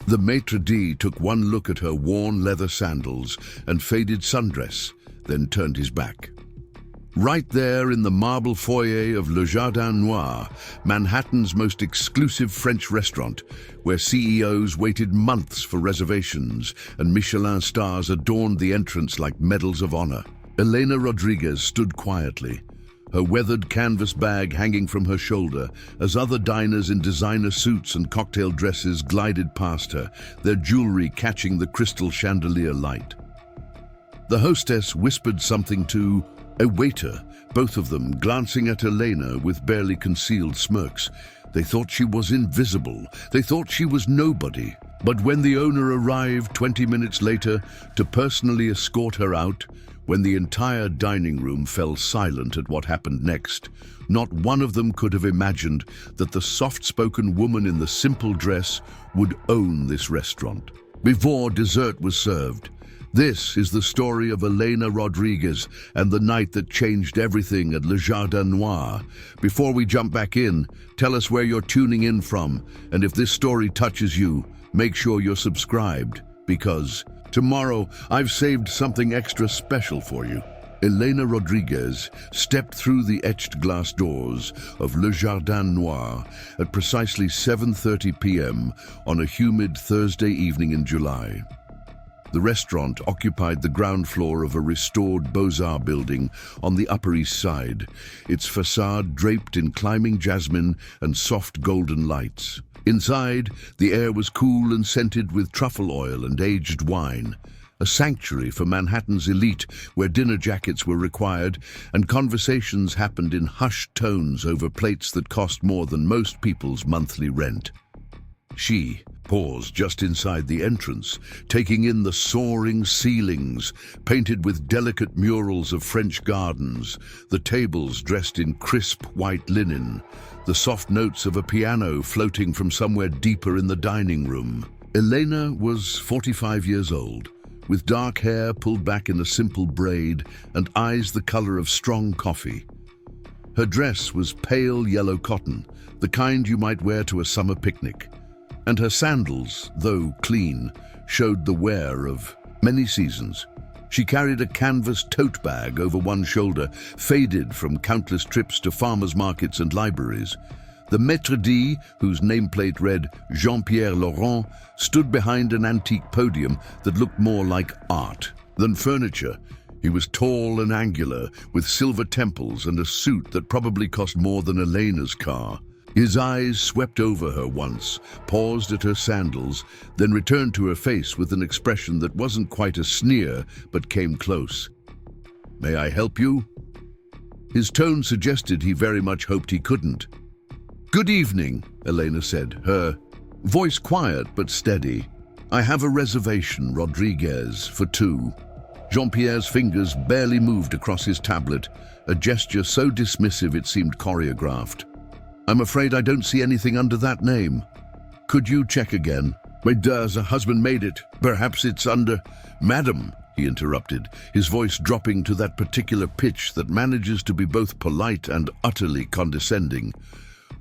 The maître d' took one look at her worn leather sandals and faded sundress, then turned his back. Right there in the marble foyer of Le Jardin Noir, Manhattan's most exclusive French restaurant, where CEOs waited months for reservations and Michelin stars adorned the entrance like medals of honor, Elena Rodriguez stood quietly, her weathered canvas bag hanging from her shoulder, as other diners in designer suits and cocktail dresses glided past her, their jewelry catching the crystal chandelier light. The hostess whispered something to a waiter, both of them glancing at Elena with barely concealed smirks. They thought she was invisible. They thought she was nobody. But when the owner arrived 20 minutes later to personally escort her out, when the entire dining room fell silent at what happened next, not one of them could have imagined that the soft-spoken woman in the simple dress would own this restaurant. Before dessert was served, this is the story of Elena Rodriguez and the night that changed everything at Le Jardin Noir. Before we jump back in, tell us where you're tuning in from, and if this story touches you, make sure you're subscribed, because tomorrow I've saved something extra special for you. Elena Rodriguez stepped through the etched glass doors of Le Jardin Noir at precisely 7:30 p.m. on a humid Thursday evening in July. The restaurant occupied the ground floor of a restored Beaux-Arts building on the Upper East Side, its facade draped in climbing jasmine and soft golden lights. Inside, the air was cool and scented with truffle oil and aged wine, a sanctuary for Manhattan's elite where dinner jackets were required and conversations happened in hushed tones over plates that cost more than most people's monthly rent. She paused just inside the entrance, taking in the soaring ceilings, painted with delicate murals of French gardens, the tables dressed in crisp white linen, the soft notes of a piano floating from somewhere deeper in the dining room. Elena was 45 years old, with dark hair pulled back in a simple braid and eyes the color of strong coffee. Her dress was pale yellow cotton, the kind you might wear to a summer picnic. And her sandals, though clean, showed the wear of many seasons. She carried a canvas tote bag over one shoulder, faded from countless trips to farmers' markets and libraries. The maître d', whose nameplate read Jean-Pierre Laurent, stood behind an antique podium that looked more like art than furniture. He was tall and angular, with silver temples and a suit that probably cost more than Elena's car. His eyes swept over her once, paused at her sandals, then returned to her face with an expression that wasn't quite a sneer, but came close. "May I help you?" His tone suggested he very much hoped he couldn't. "Good evening," Elena said, her voice quiet but steady. "I have a reservation, Rodriguez, for two." Jean-Pierre's fingers barely moved across his tablet, a gesture so dismissive it seemed choreographed. "I'm afraid I don't see anything under that name. Could you check again?" "My does, a husband made it. Perhaps it's under—" "Madam," he interrupted, his voice dropping to that particular pitch that manages to be both polite and utterly condescending.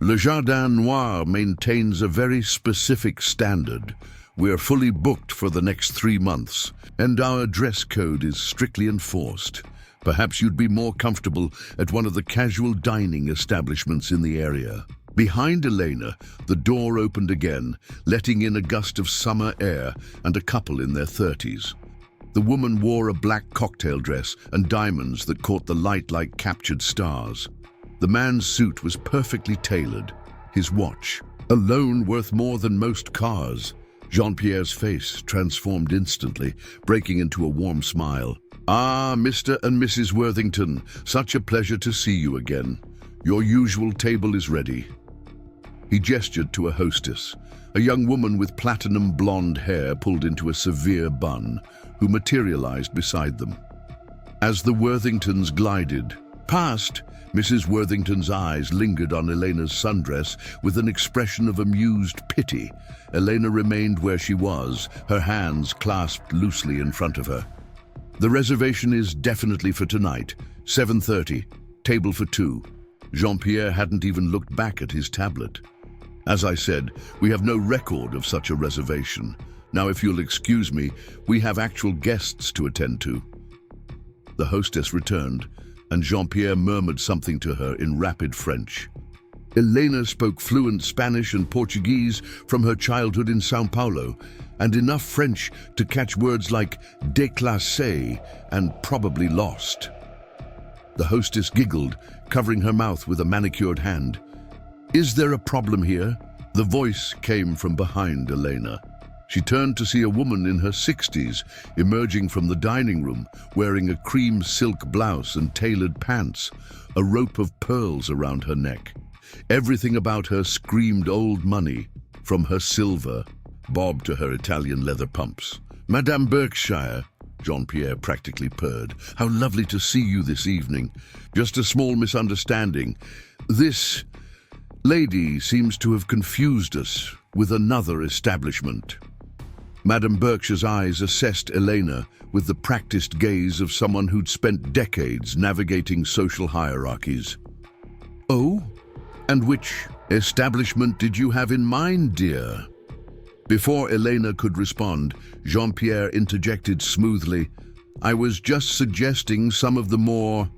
"Le Jardin Noir maintains a very specific standard. We're fully booked for the next 3 months, and our dress code is strictly enforced. Perhaps you'd be more comfortable at one of the casual dining establishments in the area." Behind Elena, the door opened again, letting in a gust of summer air and a couple in their 30s. The woman wore a black cocktail dress and diamonds that caught the light like captured stars. The man's suit was perfectly tailored, his watch alone worth more than most cars. Jean-Pierre's face transformed instantly, breaking into a warm smile. "Ah, Mr. and Mrs. Worthington, such a pleasure to see you again. Your usual table is ready." He gestured to a hostess, a young woman with platinum blonde hair pulled into a severe bun, who materialized beside them. As the Worthingtons glided past, Mrs. Worthington's eyes lingered on Elena's sundress with an expression of amused pity. Elena remained where she was, her hands clasped loosely in front of her. "The reservation is definitely for tonight, 7:30, table for two." Jean-Pierre hadn't even looked back at his tablet. As I said, we have no record of such a reservation. Now, if you'll excuse me, we have actual guests to attend to." The hostess returned, and Jean-Pierre murmured something to her in rapid French. Elena spoke fluent Spanish and Portuguese from her childhood in São Paulo, and enough French to catch words like déclassé and probably lost. The hostess giggled, covering her mouth with a manicured hand. "Is there a problem here?" The voice came from behind Elena. She turned to see a woman in her 60s emerging from the dining room, wearing a cream silk blouse and tailored pants, a rope of pearls around her neck. Everything about her screamed old money, from her silver bob to her Italian leather pumps. "Madame Berkshire," Jean-Pierre practically purred. "How lovely to see you this evening. Just a small misunderstanding. This lady seems to have confused us with another establishment." Madame Berkshire's eyes assessed Elena with the practiced gaze of someone who'd spent decades navigating social hierarchies. "Oh? And which establishment did you have in mind, dear?" Before Elena could respond, Jean-Pierre interjected smoothly, "I was just suggesting some of the more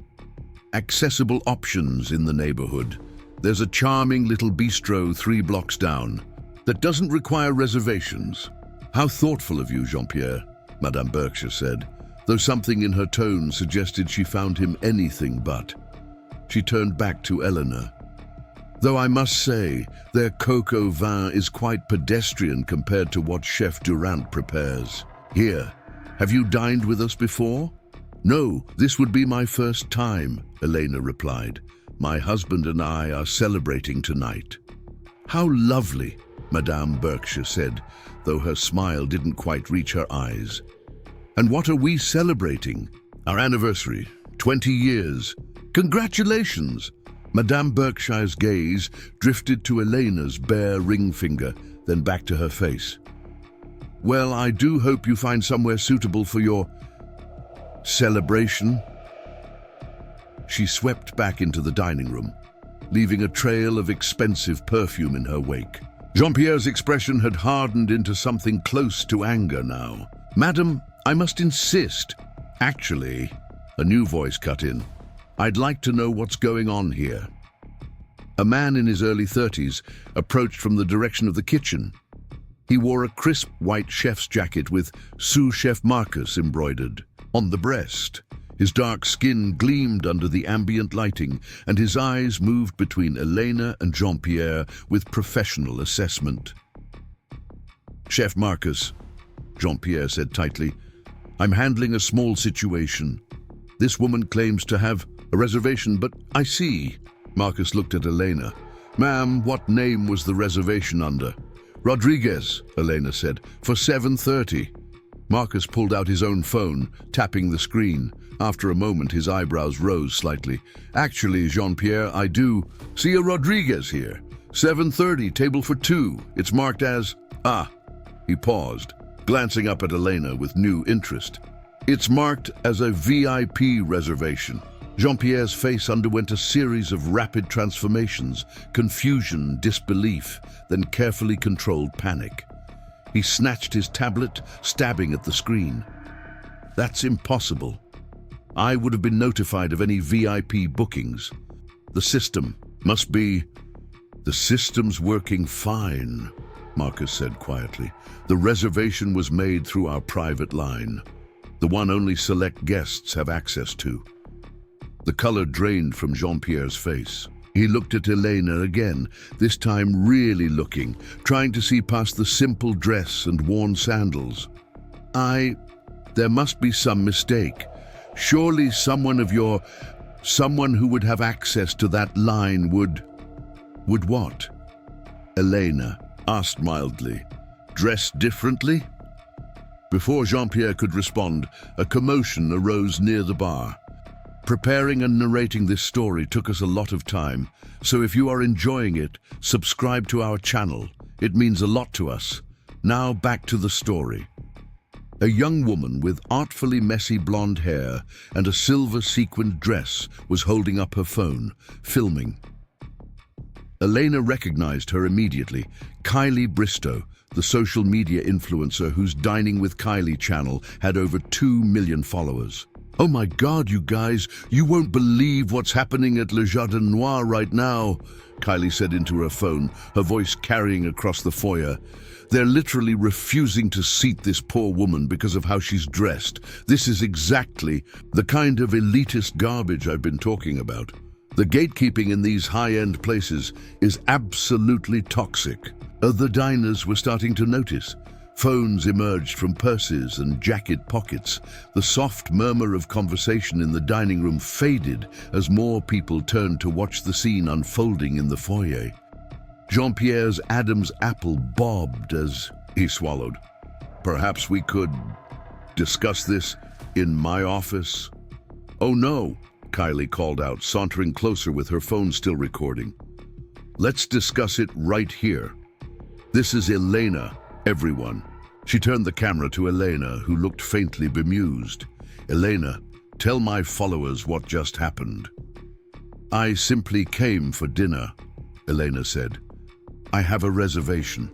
accessible options in the neighborhood. There's a charming little bistro 3 blocks down that doesn't require reservations." "How thoughtful of you, Jean-Pierre," Madame Berkshire said, though something in her tone suggested she found him anything but. She turned back to Elena. "Though I must say, their coco vin is quite pedestrian compared to what Chef Durant prepares. Here, have you dined with us before?" "No, this would be my first time," Elena replied. "My husband and I are celebrating tonight." "How lovely," Madame Berkshire said, though her smile didn't quite reach her eyes. "And what are we celebrating?" "Our anniversary, 20 years. Congratulations!" Madame Berkshire's gaze drifted to Elena's bare ring finger, then back to her face. "Well, I do hope you find somewhere suitable for your celebration." She swept back into the dining room, leaving a trail of expensive perfume in her wake. Jean-Pierre's expression had hardened into something close to anger now. "Madam, I must insist." "Actually," a new voice cut in, "I'd like to know what's going on here." A man in his early 30s approached from the direction of the kitchen. He wore a crisp white chef's jacket with sous chef Marcus embroidered on the breast. His dark skin gleamed under the ambient lighting, and his eyes moved between Elena and Jean-Pierre with professional assessment. "Chef Marcus," Jean-Pierre said tightly, "I'm handling a small situation. This woman claims to have a reservation, but I see." Marcus looked at Elena. "Ma'am, what name was the reservation under?" "Rodriguez," Elena said, "for 7:30. Marcus pulled out his own phone, tapping the screen. After a moment, his eyebrows rose slightly. "Actually, Jean-Pierre, I do see a Rodriguez here. 7:30, table for 2. It's marked as..." "Ah." He paused, glancing up at Elena with new interest. "It's marked as a VIP reservation." Jean-Pierre's face underwent a series of rapid transformations: confusion, disbelief, then carefully controlled panic. He snatched his tablet, stabbing at the screen. "That's impossible. I would have been notified of any VIP bookings. The system must be..." "The system's working fine," Marcus said quietly. "The reservation was made through our private line, the one only select guests have access to." The color drained from Jean-Pierre's face. He looked at Elena again, this time really looking, trying to see past the simple dress and worn sandals. There must be some mistake. Surely someone who would have access to that line would what?" Elena asked mildly. "Dress differently?" Before Jean-Pierre could respond, a commotion arose near the bar. Preparing and narrating this story took us a lot of time, so if you are enjoying it, subscribe to our channel. It means a lot to us. Now back to the story. A young woman with artfully messy blonde hair and a silver sequined dress was holding up her phone, filming. Elena recognized her immediately. Kylie Bristow, the social media influencer whose Dining with Kylie channel had over 2 million followers. "Oh my God, you guys, you won't believe what's happening at Le Jardin Noir right now," Kylie said into her phone, her voice carrying across the foyer. "They're literally refusing to seat this poor woman because of how she's dressed. This is exactly the kind of elitist garbage I've been talking about. The gatekeeping in these high-end places is absolutely toxic." Other diners were starting to notice. Phones emerged from purses and jacket pockets. The soft murmur of conversation in the dining room faded as more people turned to watch the scene unfolding in the foyer. Jean-Pierre's Adam's apple bobbed as he swallowed. "Perhaps we could discuss this in my office?" "Oh no," Kylie called out, sauntering closer with her phone still recording. "Let's discuss it right here. This is Elena, everyone." She turned the camera to Elena, who looked faintly bemused. "Elena, tell my followers what just happened." "I simply came for dinner," Elena said. "I have a reservation."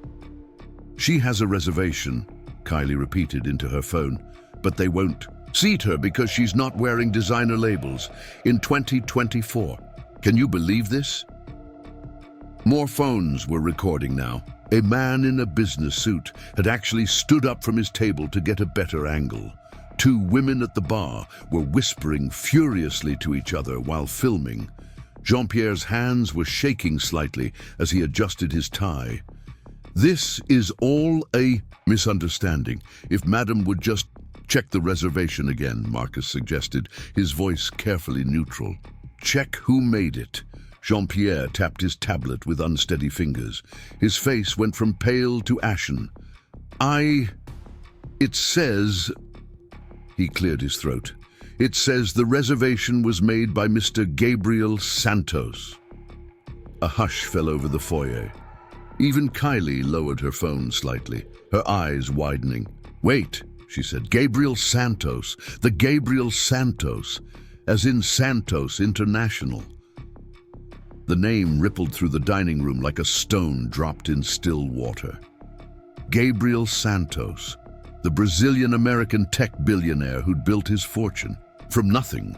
"She has a reservation," Kylie repeated into her phone, "but they won't seat her because she's not wearing designer labels in 2024. Can you believe this?" More phones were recording now. A man in a business suit had actually stood up from his table to get a better angle. 2 women at the bar were whispering furiously to each other while filming. Jean-Pierre's hands were shaking slightly as he adjusted his tie. "This is all a misunderstanding. If Madam would just check the reservation again," Marcus suggested, his voice carefully neutral. "Check who made it." Jean-Pierre tapped his tablet with unsteady fingers. His face went from pale to ashen. It says..." He cleared his throat. "It says the reservation was made by Mr. Gabriel Santos." A hush fell over the foyer. Even Kylie lowered her phone slightly, her eyes widening. "Wait," she said. "Gabriel Santos. The Gabriel Santos. As in Santos International." The name rippled through the dining room like a stone dropped in still water. Gabriel Santos, the Brazilian-American tech billionaire who'd built his fortune from nothing,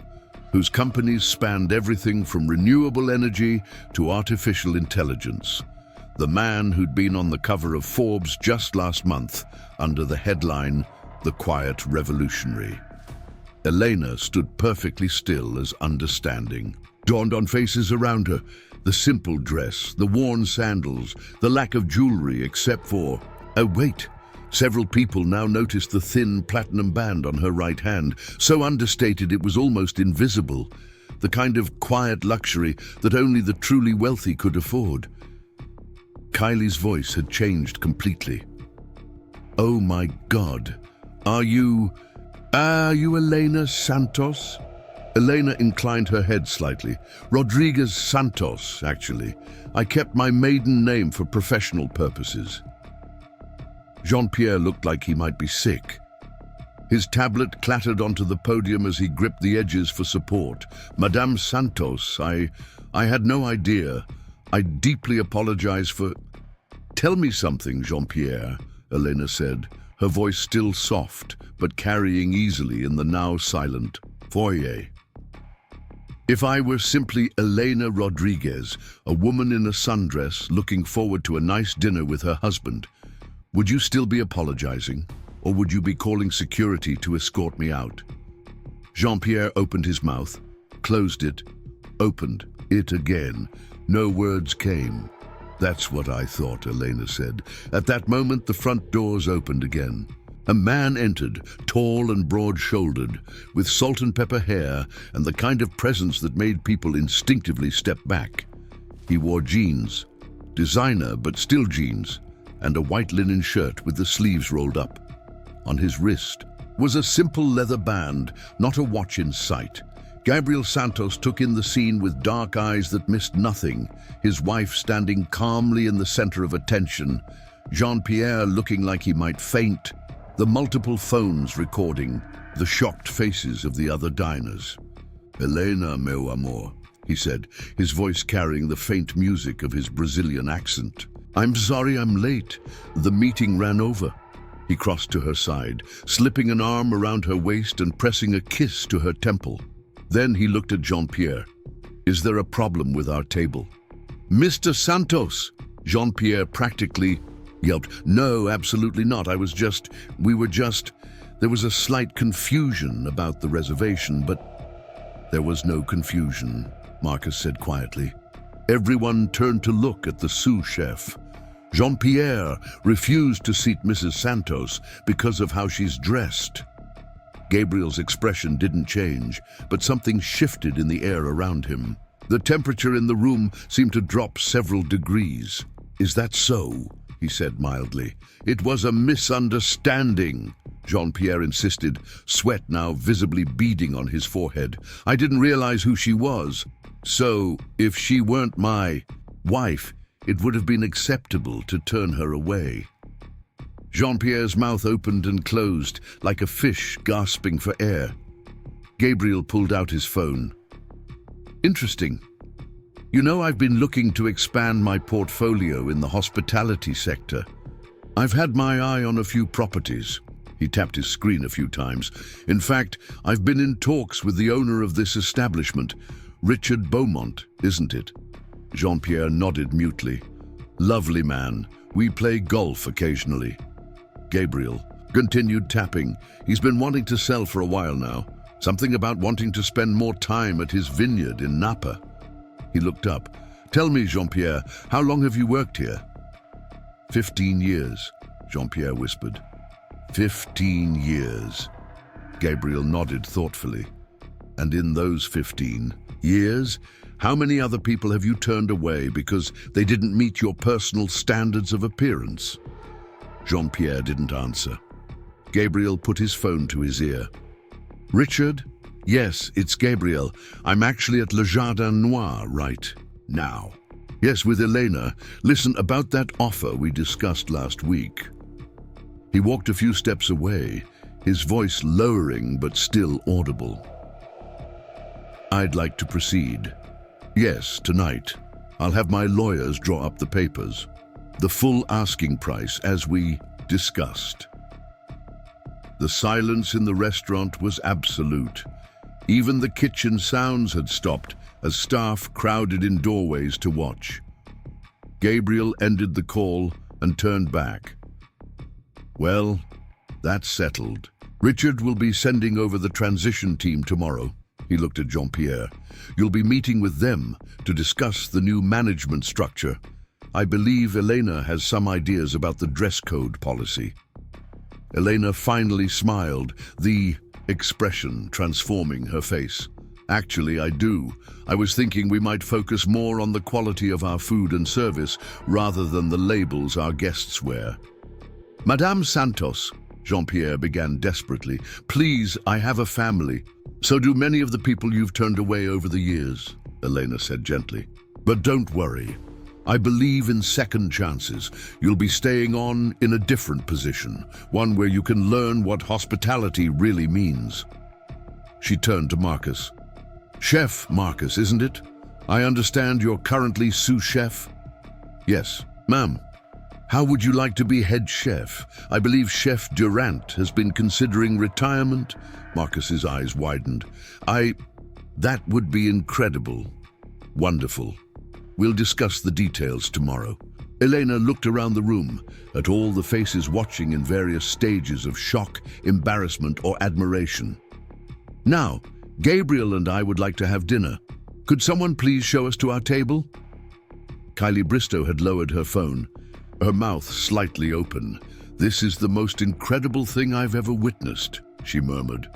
whose companies spanned everything from renewable energy to artificial intelligence. The man who'd been on the cover of Forbes just last month under the headline, "The Quiet Revolutionary." Elena stood perfectly still as understanding dawned on faces around her. The simple dress, the worn sandals, the lack of jewelry except for... Oh, wait. Several people now noticed the thin platinum band on her right hand, so understated it was almost invisible. The kind of quiet luxury that only the truly wealthy could afford. Kylie's voice had changed completely. "Oh my God. Are you Elena Santos?" Elena inclined her head slightly. "Rodriguez Santos, actually. I kept my maiden name for professional purposes." Jean-Pierre looked like he might be sick. His tablet clattered onto the podium as he gripped the edges for support. "Madame Santos, I had no idea. I deeply apologize for..." "Tell me something, Jean-Pierre," Elena said, her voice still soft, but carrying easily in the now silent foyer. "If I were simply Elena Rodriguez, a woman in a sundress looking forward to a nice dinner with her husband, would you still be apologizing, or would you be calling security to escort me out?" Jean-Pierre opened his mouth, closed it, opened it again. No words came. "That's what I thought," Elena said. At that moment, the front doors opened again. A man entered, tall and broad-shouldered, with salt and pepper hair and the kind of presence that made people instinctively step back. He wore jeans, designer but still jeans, and a white linen shirt with the sleeves rolled up. On his wrist was a simple leather band, not a watch in sight. Gabriel Santos took in the scene with dark eyes that missed nothing, his wife standing calmly in the center of attention, Jean-Pierre looking like he might faint, the multiple phones recording the shocked faces of the other diners. "Elena, meu amor," he said, his voice carrying the faint music of his Brazilian accent. "I'm sorry I'm late. The meeting ran over." He crossed to her side, slipping an arm around her waist and pressing a kiss to her temple. Then he looked at Jean-Pierre. "Is there a problem with our table?" "Mr. Santos!" Jean-Pierre practically yelped. "No, absolutely not. We were just... There was a slight confusion about the reservation, but..." "There was no confusion," Marcus said quietly. Everyone turned to look at the sous chef. Jean-Pierre refused to seat Mrs. Santos because of how she's dressed. Gabriel's expression didn't change, but something shifted in the air around him. The temperature in the room seemed to drop several degrees. "Is that so?" he said mildly. "It was a misunderstanding," Jean-Pierre insisted, sweat now visibly beading on his forehead. "I didn't realize who she was. So, if she weren't my wife, it would have been acceptable to turn her away." Jean-Pierre's mouth opened and closed, like a fish gasping for air. Gabriel pulled out his phone. "Interesting. You know, I've been looking to expand my portfolio in the hospitality sector. I've had my eye on a few properties." He tapped his screen a few times. "In fact, I've been in talks with the owner of this establishment. Richard Beaumont, isn't it?" Jean-Pierre nodded mutely. "Lovely man. We play golf occasionally." Gabriel continued tapping. "He's been wanting to sell for a while now. Something about wanting to spend more time at his vineyard in Napa." He looked up. "Tell me, Jean-Pierre, how long have you worked here?" 15 years, Jean-Pierre whispered. 15 years. Gabriel nodded thoughtfully. "And in those 15 years, how many other people have you turned away because they didn't meet your personal standards of appearance?" Jean-Pierre didn't answer. Gabriel put his phone to his ear. "Richard? Yes, it's Gabriel. I'm actually at Le Jardin Noir right now." "Yes, with Elena. Listen, about that offer we discussed last week." He walked a few steps away, his voice lowering but still audible. "I'd like to proceed. Yes, tonight. I'll have my lawyers draw up the papers. The full asking price, as we discussed." The silence in the restaurant was absolute. Even the kitchen sounds had stopped as staff crowded in doorways to watch. Gabriel ended the call and turned back. "Well, that's settled. Richard will be sending over the transition team tomorrow." He looked at Jean-Pierre. "You'll be meeting with them to discuss the new management structure. I believe Elena has some ideas about the dress code policy." Elena finally smiled, the expression transforming her face. "Actually, I do. I was thinking we might focus more on the quality of our food and service rather than the labels our guests wear." "Madame Santos," Jean-Pierre began desperately, "please, I have a family." "So do many of the people you've turned away over the years," Elena said gently. "But don't worry. I believe in second chances. You'll be staying on in a different position, one where you can learn what hospitality really means." She turned to Marcus. "Chef Marcus, isn't it? I understand you're currently sous chef?" "Yes, ma'am." "How would you like to be head chef? I believe Chef Durant has been considering retirement." Marcus's eyes widened. That would be incredible. Wonderful. We'll discuss the details tomorrow." Elena looked around the room at all the faces watching in various stages of shock, embarrassment, or admiration. "Now, Gabriel and I would like to have dinner. Could someone please show us to our table?" Kylie Bristow had lowered her phone, her mouth slightly open. "This is the most incredible thing I've ever witnessed," she murmured.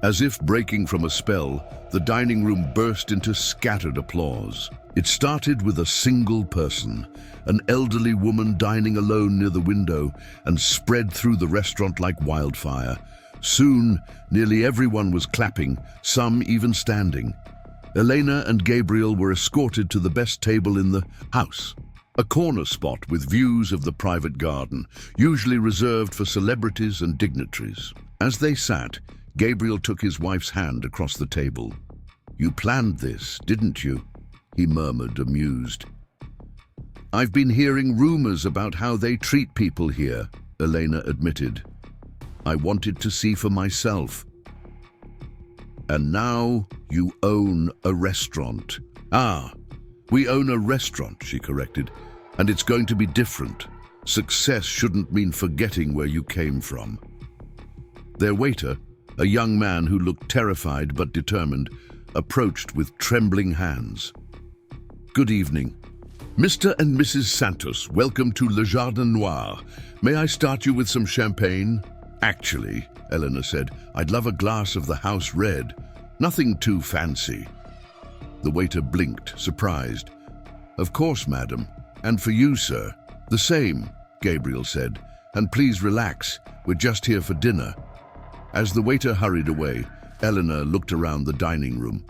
As if breaking from a spell, the dining room burst into scattered applause. It started with a single person, an elderly woman dining alone near the window, and spread through the restaurant like wildfire. Soon, nearly everyone was clapping, some even standing. Elena and Gabriel were escorted to the best table in the house, a corner spot with views of the private garden, usually reserved for celebrities and dignitaries. As they sat, Gabriel took his wife's hand across the table. "You planned this, didn't you?" he murmured, amused. "I've been hearing rumors about how they treat people here," Elena admitted. "I wanted to see for myself." "And now you own a restaurant." "Ah, we own a restaurant," she corrected, "and it's going to be different. Success shouldn't mean forgetting where you came from." Their waiter, a young man who looked terrified but determined, approached with trembling hands. "Good evening. Mr. and Mrs. Santos, welcome to Le Jardin Noir. May I start you with some champagne?" "Actually," Elena said, "I'd love a glass of the house red. Nothing too fancy." The waiter blinked, surprised. "Of course, madam. And for you, sir." "The same," Gabriel said. "And please relax. We're just here for dinner." As the waiter hurried away, Elena looked around the dining room.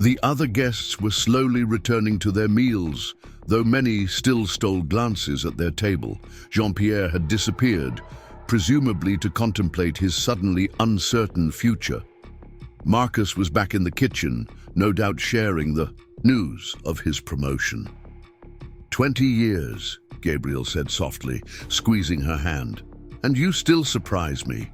The other guests were slowly returning to their meals, though many still stole glances at their table. Jean-Pierre had disappeared, presumably to contemplate his suddenly uncertain future. Marcus was back in the kitchen, no doubt sharing the news of his promotion. 20 years, Gabriel said softly, squeezing her hand. "And you still surprise me."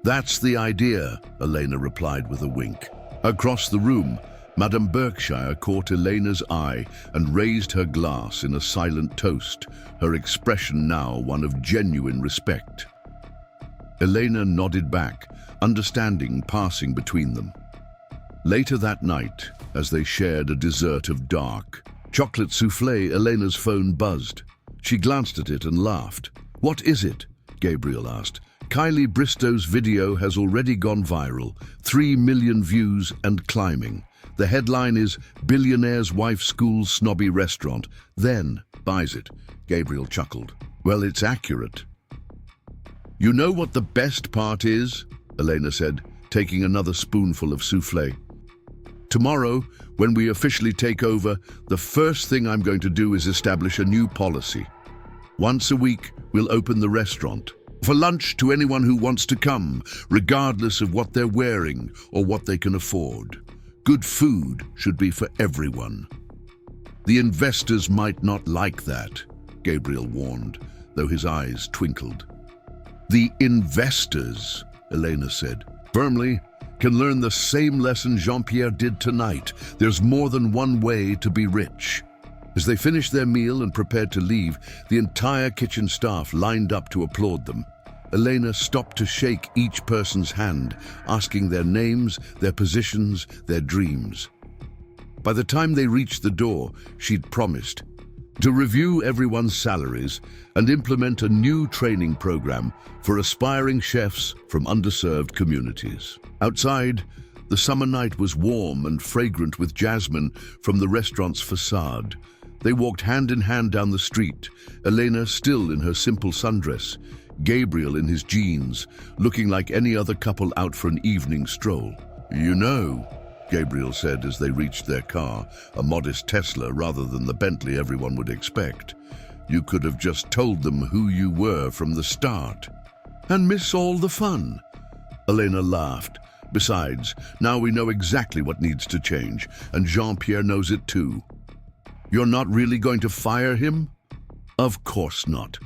"That's the idea," Elena replied with a wink. Across the room, Madame Berkshire caught Elena's eye and raised her glass in a silent toast, her expression now one of genuine respect. Elena nodded back, understanding passing between them. Later that night, as they shared a dessert of dark chocolate soufflé, Elena's phone buzzed. She glanced at it and laughed. "What is it?" Gabriel asked. "Kylie Bristow's video has already gone viral, 3 million views and climbing. The headline is, 'Billionaire's wife schools snobby restaurant, then buys it.'" Gabriel chuckled. "Well, it's accurate." "You know what the best part is?" Elena said, taking another spoonful of soufflé. "Tomorrow, when we officially take over, the first thing I'm going to do is establish a new policy. Once a week, we'll open the restaurant for lunch to anyone who wants to come, regardless of what they're wearing or what they can afford. Good food should be for everyone." "The investors might not like that," Gabriel warned, though his eyes twinkled. "The investors," Elena said firmly, "can learn the same lesson Jean-Pierre did tonight. There's more than one way to be rich." As they finished their meal and prepared to leave, the entire kitchen staff lined up to applaud them. Elena stopped to shake each person's hand, asking their names, their positions, their dreams. By the time they reached the door, she'd promised to review everyone's salaries and implement a new training program for aspiring chefs from underserved communities. Outside, the summer night was warm and fragrant with jasmine from the restaurant's facade. They walked hand in hand down the street, Elena still in her simple sundress, Gabriel in his jeans, looking like any other couple out for an evening stroll. "You know," Gabriel said as they reached their car, a modest Tesla rather than the Bentley everyone would expect, "you could have just told them who you were from the start. And miss all the fun." Elena laughed. "Besides, now we know exactly what needs to change, and Jean-Pierre knows it too." "You're not really going to fire him?" "Of course not.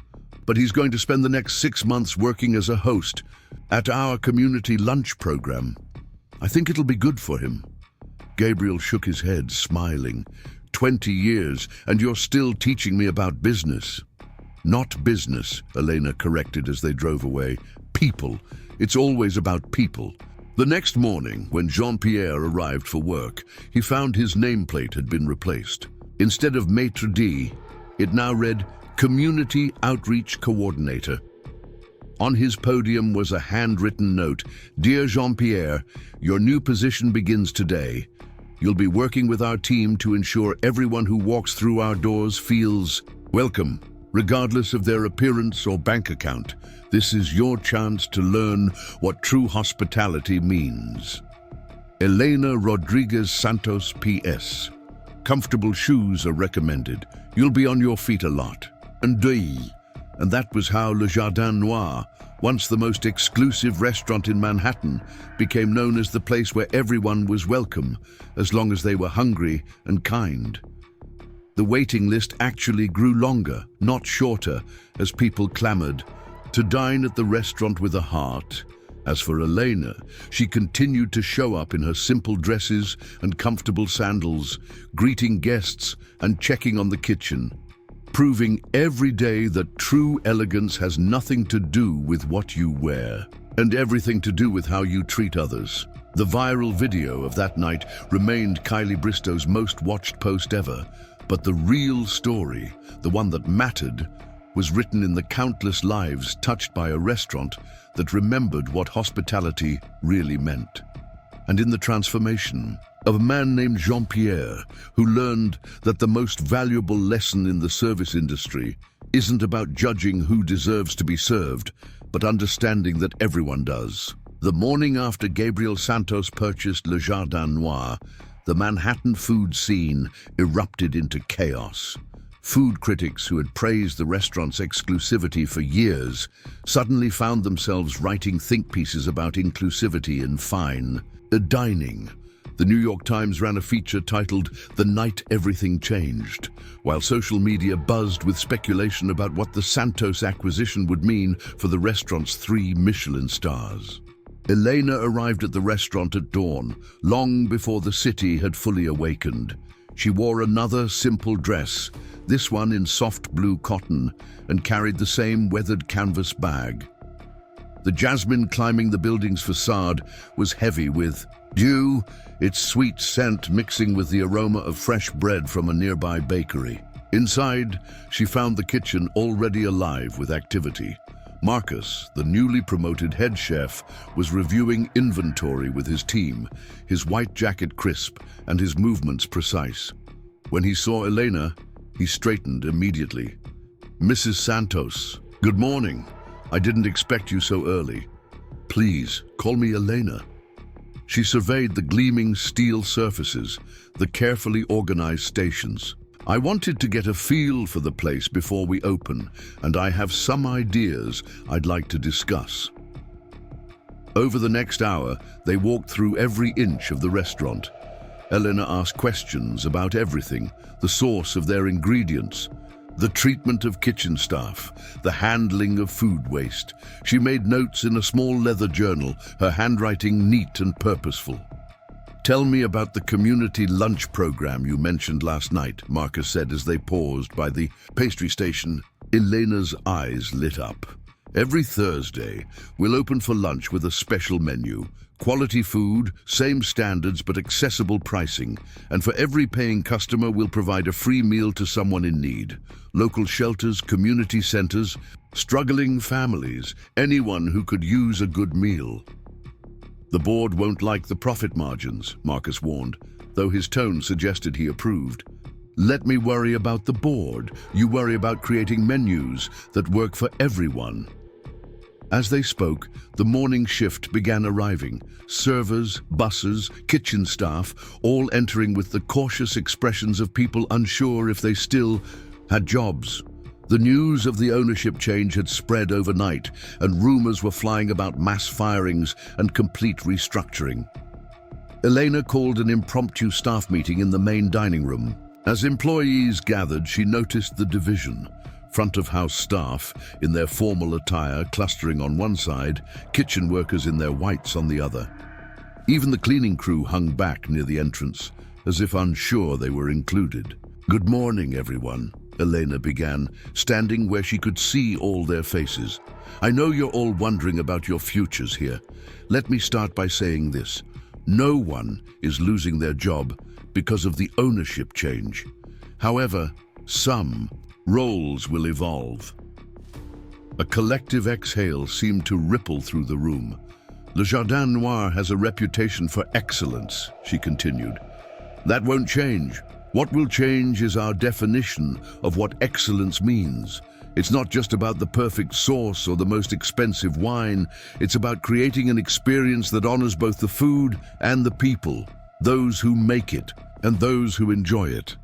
But he's going to spend the next 6 months working as a host at our community lunch program. I think it'll be good for him." Gabriel shook his head, smiling. 20 years, and you're still teaching me about business." "Not business," Elena corrected as they drove away. "People. It's always about people." The next morning, when Jean-Pierre arrived for work, he found his nameplate had been replaced. Instead of Maître D, it now read Community Outreach Coordinator. On his podium was a handwritten note. "Dear Jean-Pierre, your new position begins today. You'll be working with our team to ensure everyone who walks through our doors feels welcome, regardless of their appearance or bank account. This is your chance to learn what true hospitality means. Elena Rodriguez Santos, P.S. Comfortable shoes are recommended. You'll be on your feet a lot." And that was how Le Jardin Noir once the most exclusive restaurant in Manhattan, became known as the place where everyone was welcome, as long as they were hungry and kind. The waiting list actually grew longer, not shorter, as people clamored to dine at the restaurant with a heart. As for Elena, she continued to show up in her simple dresses and comfortable sandals, greeting guests and checking on the kitchen, proving every day that true elegance has nothing to do with what you wear, and everything to do with how you treat others. The viral video of that night remained Kylie Bristow's most watched post ever, but the real story, the one that mattered, was written in the countless lives touched by a restaurant that remembered what hospitality really meant. And in the transformation of a man named Jean-Pierre, who learned that the most valuable lesson in the service industry isn't about judging who deserves to be served, but understanding that everyone does. The morning after Gabriel Santos purchased Le Jardin Noir, the Manhattan food scene erupted into chaos. Food critics who had praised the restaurant's exclusivity for years suddenly found themselves writing think pieces about inclusivity in fine dining. The New York Times ran a feature titled "The Night Everything Changed," while social media buzzed with speculation about what the Santos acquisition would mean for the restaurant's 3 Michelin stars. Elena arrived at the restaurant at dawn, long before the city had fully awakened. She wore another simple dress, this one in soft blue cotton, and carried the same weathered canvas bag. The jasmine climbing the building's facade was heavy with dew, its sweet scent mixing with the aroma of fresh bread from a nearby bakery. Inside, she found the kitchen already alive with activity. Marcus, the newly promoted head chef, was reviewing inventory with his team, his white jacket crisp and his movements precise. When he saw Elena, he straightened immediately. "Mrs. Santos, good morning. I didn't expect you so early. Please, call me Elena." She surveyed the gleaming steel surfaces, the carefully organized stations. "I wanted to get a feel for the place before we open, and I have some ideas I'd like to discuss." Over the next hour, they walked through every inch of the restaurant. Elena asked questions about everything: the source of their ingredients, the treatment of kitchen staff, the handling of food waste. She made notes in a small leather journal, her handwriting neat and purposeful. "Tell me about the community lunch program you mentioned last night," Marcus said as they paused by the pastry station. Elena's eyes lit up. "Every Thursday, we'll open for lunch with a special menu. Quality food, same standards but accessible pricing. And for every paying customer, we'll provide a free meal to someone in need. Local shelters, community centers, struggling families, anyone who could use a good meal." "The board won't like the profit margins," Marcus warned, though his tone suggested he approved. "Let me worry about the board. You worry about creating menus that work for everyone." As they spoke, the morning shift began arriving. Servers, bussers, kitchen staff, all entering with the cautious expressions of people unsure if they still had jobs. The news of the ownership change had spread overnight, and rumors were flying about mass firings and complete restructuring. Elena called an impromptu staff meeting in the main dining room. As employees gathered, she noticed the division. Front-of-house staff in their formal attire clustering on one side, kitchen workers in their whites on the other. Even the cleaning crew hung back near the entrance, as if unsure they were included. "Good morning, everyone," Elena began, standing where she could see all their faces. "I know you're all wondering about your futures here. Let me start by saying this. No one is losing their job because of the ownership change. However, some roles will evolve." A collective exhale seemed to ripple through the room. "Le Jardin Noir has a reputation for excellence," she continued. "That won't change. What will change is our definition of what excellence means. It's not just about the perfect sauce or the most expensive wine. It's about creating an experience that honors both the food and the people, those who make it and those who enjoy it."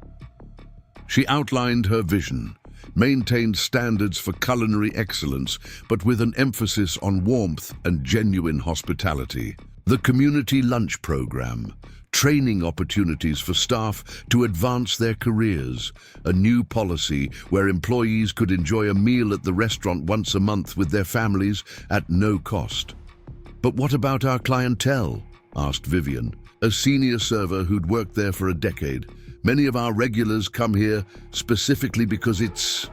She outlined her vision: maintained standards for culinary excellence, but with an emphasis on warmth and genuine hospitality. The community lunch program, training opportunities for staff to advance their careers, a new policy where employees could enjoy a meal at the restaurant once a month with their families at no cost. "But what about our clientele?" asked Vivian, a senior server who'd worked there for a decade. "Many of our regulars come here specifically because it's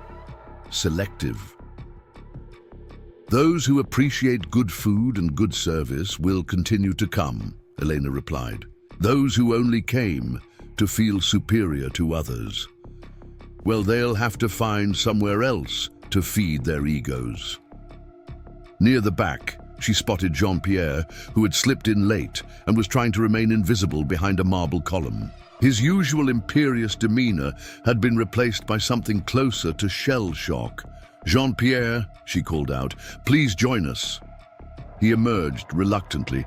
selective." "Those who appreciate good food and good service will continue to come," Elena replied. "Those who only came to feel superior to others, well, they'll have to find somewhere else to feed their egos." Near the back, she spotted Jean-Pierre, who had slipped in late and was trying to remain invisible behind a marble column. His usual imperious demeanor had been replaced by something closer to shell shock. "Jean-Pierre," she called out, "please join us." He emerged reluctantly,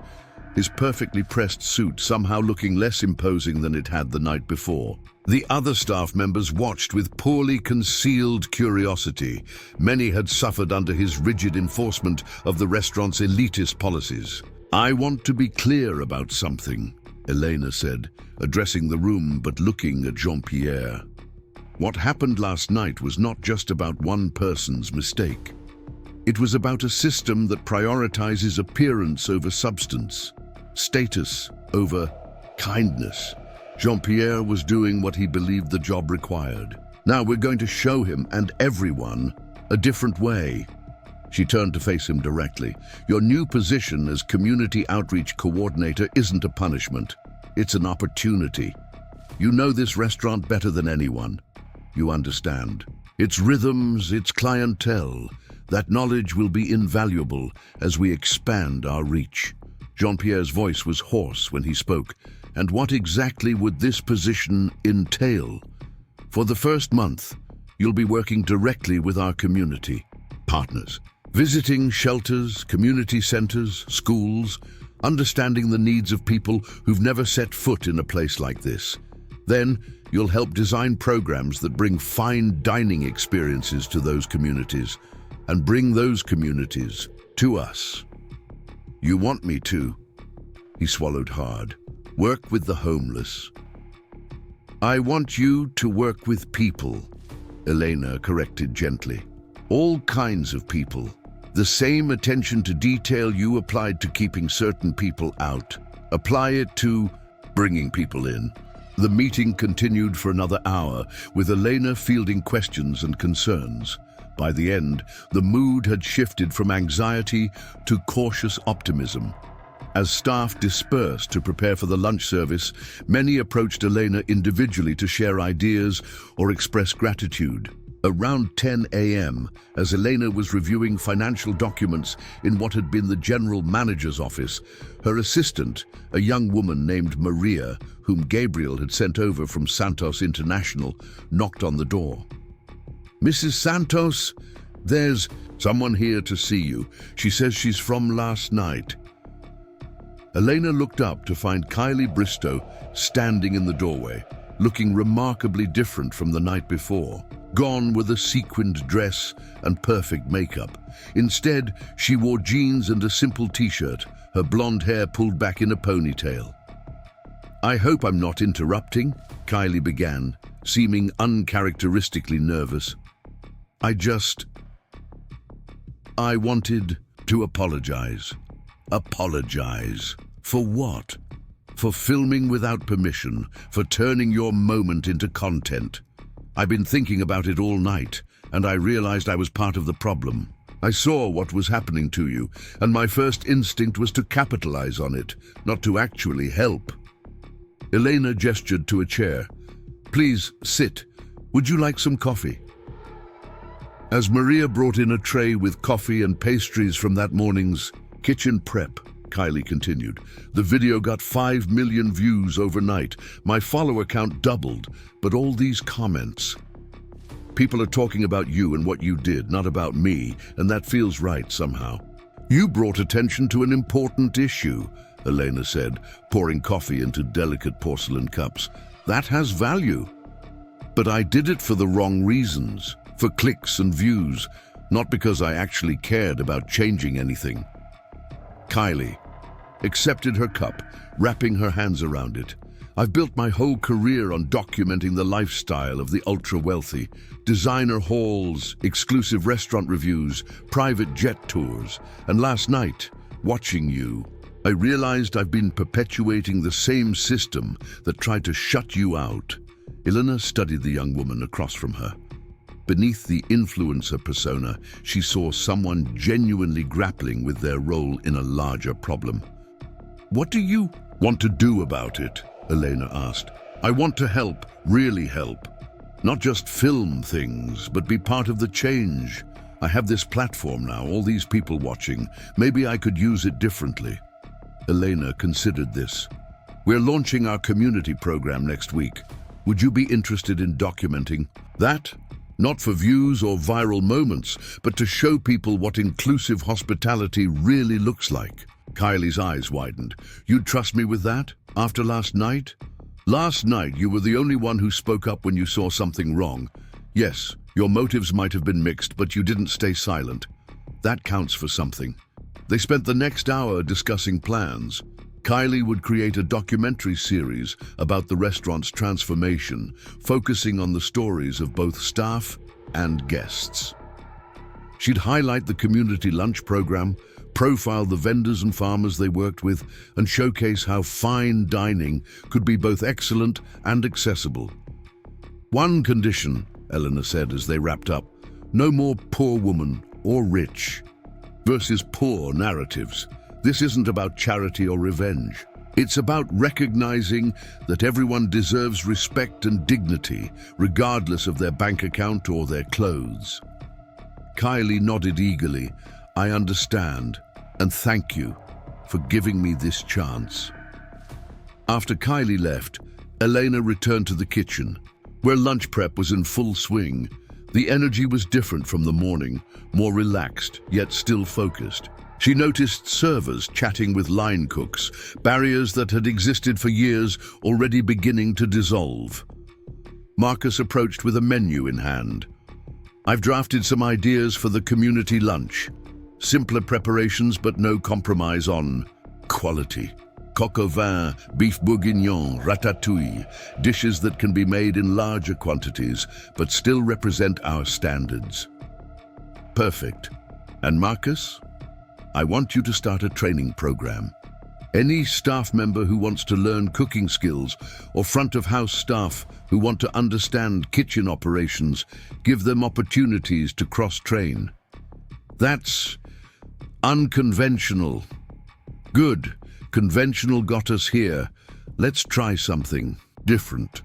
his perfectly pressed suit somehow looking less imposing than it had the night before. The other staff members watched with poorly concealed curiosity. Many had suffered under his rigid enforcement of the restaurant's elitist policies. "I want to be clear about something," Elena said, addressing the room but looking at Jean-Pierre. "What happened last night was not just about one person's mistake. It was about a system that prioritizes appearance over substance, status over kindness. Jean-Pierre was doing what he believed the job required. Now we're going to show him and everyone a different way." She turned to face him directly. "Your new position as community outreach coordinator isn't a punishment. It's an opportunity. You know this restaurant better than anyone. You understand its rhythms, its clientele. That knowledge will be invaluable as we expand our reach." Jean-Pierre's voice was hoarse when he spoke. "And what exactly would this position entail?" "For the first month, you'll be working directly with our community partners, visiting shelters, community centers, schools, understanding the needs of people who've never set foot in a place like this. Then, you'll help design programs that bring fine dining experiences to those communities and bring those communities to us." "You want me to?" He swallowed hard. "Work with the homeless." "I want you to work with people," Elena corrected gently. "All kinds of people. The same attention to detail you applied to keeping certain people out. Apply it to bringing people in." The meeting continued for another hour, with Elena fielding questions and concerns. By the end, the mood had shifted from anxiety to cautious optimism. As staff dispersed to prepare for the lunch service, many approached Elena individually to share ideas or express gratitude. Around 10 a.m., as Elena was reviewing financial documents in what had been the general manager's office, her assistant, a young woman named Maria, whom Gabriel had sent over from Santos International, knocked on the door. "Mrs. Santos, there's someone here to see you. She says she's from last night." Elena looked up to find Kylie Bristow standing in the doorway, looking remarkably different from the night before. Gone were the sequined dress and perfect makeup. Instead, she wore jeans and a simple t-shirt, her blonde hair pulled back in a ponytail. "I hope I'm not interrupting," Kylie began, seeming uncharacteristically nervous. I wanted to apologize." "Apologize? For what?" "For filming without permission, for turning your moment into content. I've been thinking about it all night, and I realized I was part of the problem. I saw what was happening to you, and my first instinct was to capitalize on it, not to actually help." Elena gestured to a chair. "Please, sit. Would you like some coffee?" As Maria brought in a tray with coffee and pastries from that morning's kitchen prep, Kylie continued, "The video got 5 million views overnight. My follower count doubled, but all these comments. People are talking about you and what you did, not about me, and that feels right somehow." "You brought attention to an important issue," Elena said, pouring coffee into delicate porcelain cups. "That has value. But I did it for the wrong reasons. for clicks and views, not because I actually cared about changing anything. Kylie accepted her cup, wrapping her hands around it. I've built my whole career on documenting the lifestyle of the ultra-wealthy. Designer halls, exclusive restaurant reviews, private jet tours. And last night, watching you, I realized I've been perpetuating the same system that tried to shut you out. Elena studied the young woman across from her. Beneath the influencer persona, she saw someone genuinely grappling with their role in a larger problem. "What do you want to do about it?" Elena asked. "I want to help, really help. Not just film things, but be part of the change. I have this platform now, all these people watching. Maybe I could use it differently." Elena considered this. "We're launching our community program next week. Would you be interested in documenting that? Not for views or viral moments, but to show people what inclusive hospitality really looks like." Kylie's eyes widened. "You'd trust me with that? After last night?" "Last night you were the only one who spoke up when you saw something wrong. Yes, your motives might have been mixed, but you didn't stay silent. That counts for something." They spent the next hour discussing plans. Kylie would create a documentary series about the restaurant's transformation, focusing on the stories of both staff and guests. She'd highlight the community lunch program, profile the vendors and farmers they worked with, and showcase how fine dining could be both excellent and accessible. "One condition," Elena said as they wrapped up, "no more poor woman or rich versus poor narratives. This isn't about charity or revenge. It's about recognizing that everyone deserves respect and dignity, regardless of their bank account or their clothes." Kylie nodded eagerly. "I understand, and thank you for giving me this chance." After Kylie left, Elena returned to the kitchen, where lunch prep was in full swing. The energy was different from the morning, more relaxed, yet still focused. She noticed servers chatting with line cooks, barriers that had existed for years already beginning to dissolve. Marcus approached with a menu in hand. "I've drafted some ideas for the community lunch. Simpler preparations, but no compromise on quality. Coq au vin, beef bourguignon, ratatouille, dishes that can be made in larger quantities, but still represent our standards." "Perfect. And Marcus? I want you to start a training program. Any staff member who wants to learn cooking skills or front-of-house staff who want to understand kitchen operations, give them opportunities to cross-train." "That's unconventional." "Good. Conventional got us here. Let's try something different."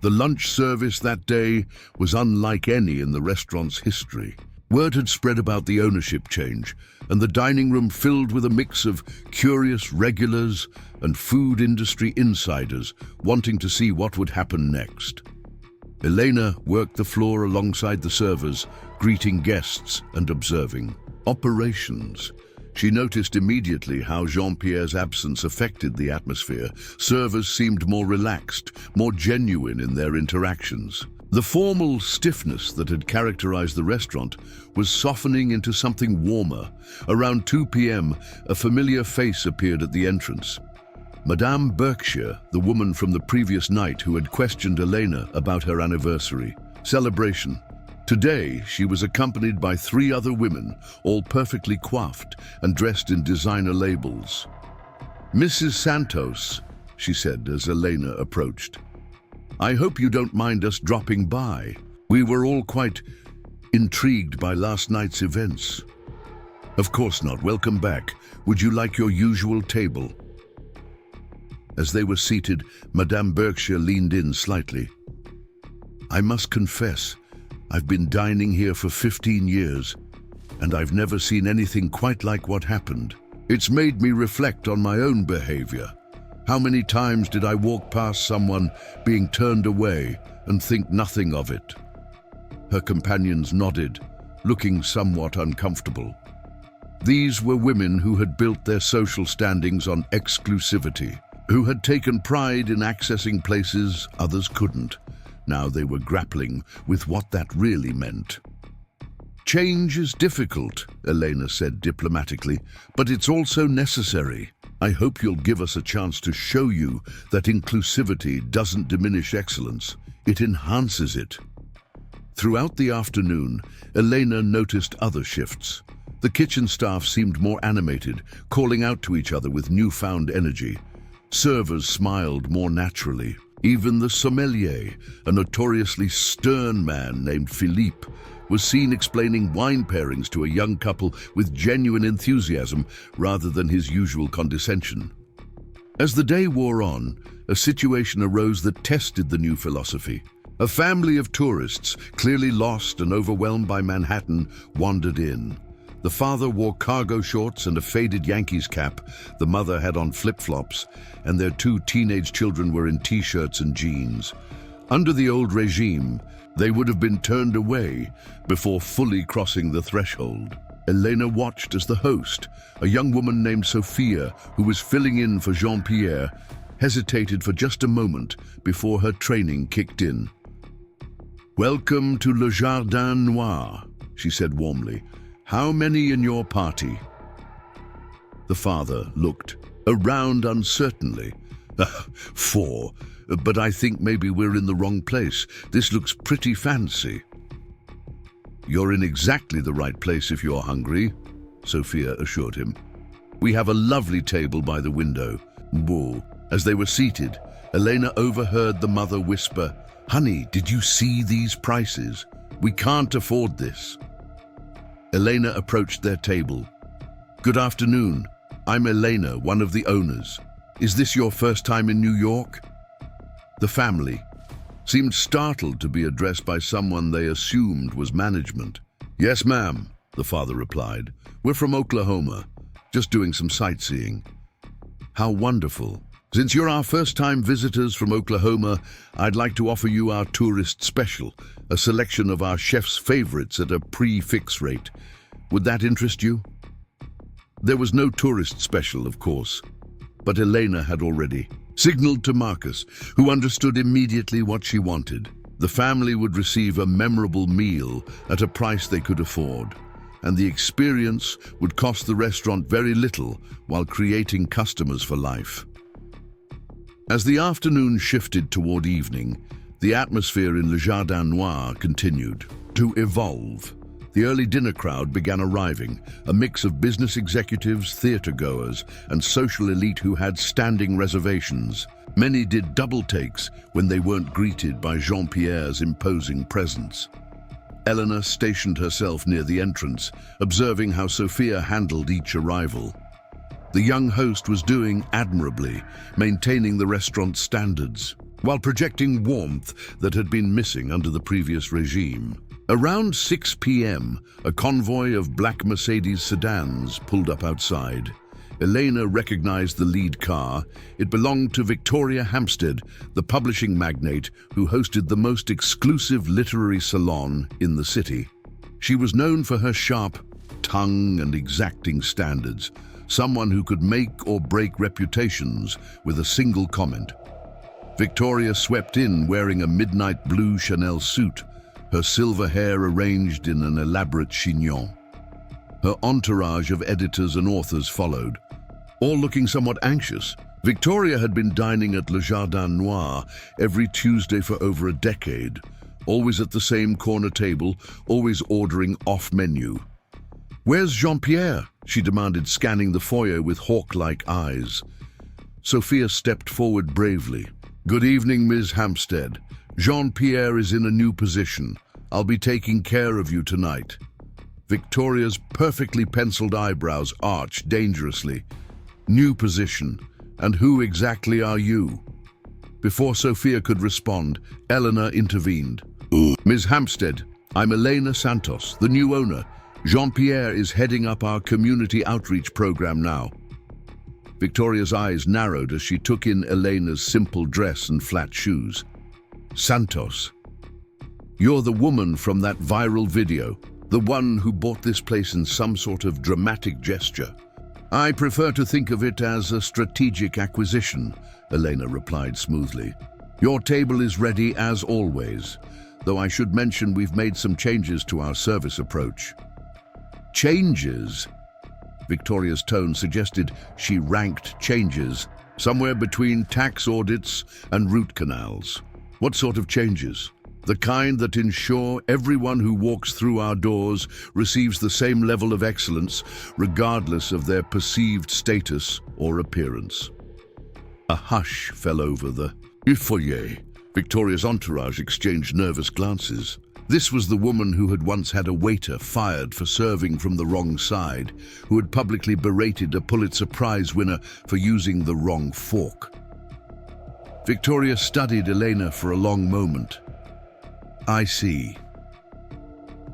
The lunch service that day was unlike any in the restaurant's history. Word had spread about the ownership change, and the dining room filled with a mix of curious regulars and food industry insiders wanting to see what would happen next. Elena worked the floor alongside the servers, greeting guests and observing operations. She noticed immediately how Jean-Pierre's absence affected the atmosphere. Servers seemed more relaxed, more genuine in their interactions. The formal stiffness that had characterized the restaurant was softening into something warmer. Around 2 p.m., a familiar face appeared at the entrance. Madame Berkshire, the woman from the previous night who had questioned Elena about her anniversary celebration. Today, she was accompanied by 3 other women, all perfectly coiffed and dressed in designer labels. "Mrs. Santos," she said as Elena approached. "I hope you don't mind us dropping by. We were all quite intrigued by last night's events." "Of course not. Welcome back. Would you like your usual table?" As they were seated, Madame Berkshire leaned in slightly. "I must confess, I've been dining here for 15 years, and I've never seen anything quite like what happened. It's made me reflect on my own behavior. How many times did I walk past someone being turned away and think nothing of it?" Her companions nodded, looking somewhat uncomfortable. These were women who had built their social standings on exclusivity, who had taken pride in accessing places others couldn't. Now they were grappling with what that really meant. "Change is difficult," Elena said diplomatically, "but it's also necessary. I hope you'll give us a chance to show you that inclusivity doesn't diminish excellence, it enhances it." Throughout the afternoon, Elena noticed other shifts. The kitchen staff seemed more animated, calling out to each other with newfound energy. Servers smiled more naturally. Even the sommelier, a notoriously stern man named Philippe, was seen explaining wine pairings to a young couple with genuine enthusiasm rather than his usual condescension. As the day wore on, a situation arose that tested the new philosophy. A family of tourists, clearly lost and overwhelmed by Manhattan, wandered in. The father wore cargo shorts and a faded Yankees cap, the mother had on flip-flops, and their two teenage children were in t-shirts and jeans. Under the old regime, they would have been turned away before fully crossing the threshold. Elena watched as the host, a young woman named Sophia, who was filling in for Jean-Pierre, hesitated for just a moment before her training kicked in. "Welcome to Le Jardin Noir," she said warmly. "How many in your party?" The father looked around uncertainly. "4. But I think maybe we're in the wrong place. This looks pretty fancy." "You're in exactly the right place if you're hungry," Sophia assured him. "We have a lovely table by the window." Whoa. As they were seated, Elena overheard the mother whisper, "Honey, did you see these prices? We can't afford this." Elena approached their table. "Good afternoon. I'm Elena, one of the owners. Is this your first time in New York?" The family seemed startled to be addressed by someone they assumed was management. "Yes, ma'am," the father replied. "We're from Oklahoma, just doing some sightseeing." "How wonderful. Since you're our first-time visitors from Oklahoma, I'd like to offer you our tourist special, a selection of our chef's favorites at a prix-fixe rate. Would that interest you?" There was no tourist special, of course, but Elena had already signaled to Marcus, who understood immediately what she wanted. The family would receive a memorable meal at a price they could afford, and the experience would cost the restaurant very little while creating customers for life. As the afternoon shifted toward evening, the atmosphere in Le Jardin Noir continued to evolve. The early dinner crowd began arriving, a mix of business executives, theater-goers, and social elite who had standing reservations. Many did double takes when they weren't greeted by Jean-Pierre's imposing presence. Elena stationed herself near the entrance, observing how Sophia handled each arrival. The young host was doing admirably, maintaining the restaurant's standards, while projecting warmth that had been missing under the previous regime. Around 6 p.m., a convoy of black Mercedes sedans pulled up outside. Elena recognized the lead car. It belonged to Victoria Hampstead, the publishing magnate who hosted the most exclusive literary salon in the city. She was known for her sharp tongue and exacting standards, someone who could make or break reputations with a single comment. Victoria swept in wearing a midnight blue Chanel suit, her silver hair arranged in an elaborate chignon. Her entourage of editors and authors followed, all looking somewhat anxious. Victoria had been dining at Le Jardin Noir every Tuesday for over a decade, always at the same corner table, always ordering off-menu. "Where's Jean-Pierre?" she demanded, scanning the foyer with hawk-like eyes. Sophia stepped forward bravely. "Good evening, Ms. Hampstead. Jean-Pierre is in a new position. I'll be taking care of you tonight." Victoria's perfectly penciled eyebrows arched dangerously. "New position? And who exactly are you?" Before Sophia could respond, Elena intervened. "Ms. Hampstead, I'm Elena Santos, the new owner. Jean-Pierre is heading up our community outreach program now." Victoria's eyes narrowed as she took in Elena's simple dress and flat shoes. "Santos, you're the woman from that viral video, the one who bought this place in some sort of dramatic gesture." "I prefer to think of it as a strategic acquisition," Elena replied smoothly. Your table is ready as always, though I should mention we've made some changes to our service approach. Changes? Victoria's tone suggested she ranked changes somewhere between tax audits and root canals. What sort of changes? The kind that ensure everyone who walks through our doors receives the same level of excellence, regardless of their perceived status or appearance. A hush fell over the foyer. Victoria's entourage exchanged nervous glances. This was the woman who had once had a waiter fired for serving from the wrong side, who had publicly berated a Pulitzer Prize winner for using the wrong fork. Victoria studied Elena for a long moment. I see.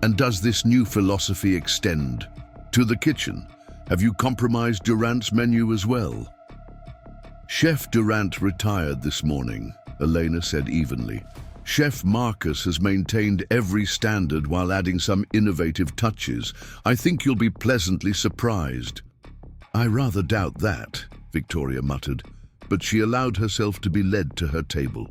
And does this new philosophy extend to the kitchen? Have you compromised Durant's menu as well? Chef Durant retired this morning, Elena said evenly. Chef Marcus has maintained every standard while adding some innovative touches. I think you'll be pleasantly surprised. I rather doubt that, Victoria muttered, but she allowed herself to be led to her table.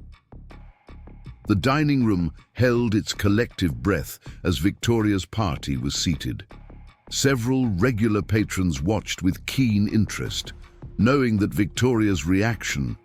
The dining room held its collective breath as Victoria's party was seated. Several regular patrons watched with keen interest, knowing that Victoria's reaction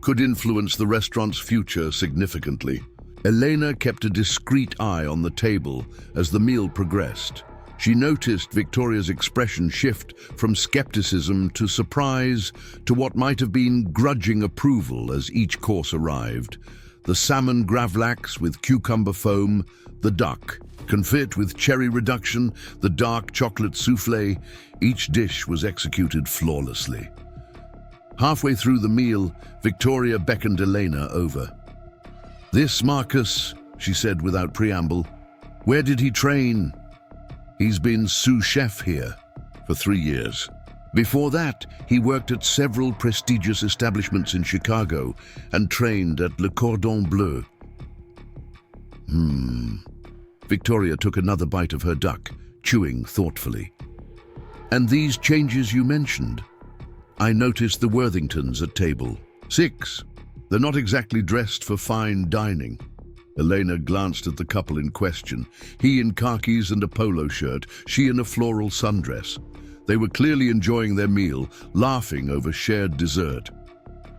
could influence the restaurant's future significantly. Elena kept a discreet eye on the table as the meal progressed. She noticed Victoria's expression shift from skepticism to surprise to what might have been grudging approval as each course arrived. The salmon gravlax with cucumber foam, the duck, confit with cherry reduction, the dark chocolate souffle, each dish was executed flawlessly. Halfway through the meal, Victoria beckoned Elena over. "This Marcus," she said without preamble. "Where did he train?" "He's been sous chef here for 3 years. Before that, he worked at several prestigious establishments in Chicago and trained at Le Cordon Bleu." Victoria took another bite of her duck, chewing thoughtfully. "And these changes you mentioned? I noticed the Worthingtons at table 6. They're not exactly dressed for fine dining." Elena glanced at the couple in question. He in khakis and a polo shirt, she in a floral sundress. They were clearly enjoying their meal, laughing over shared dessert.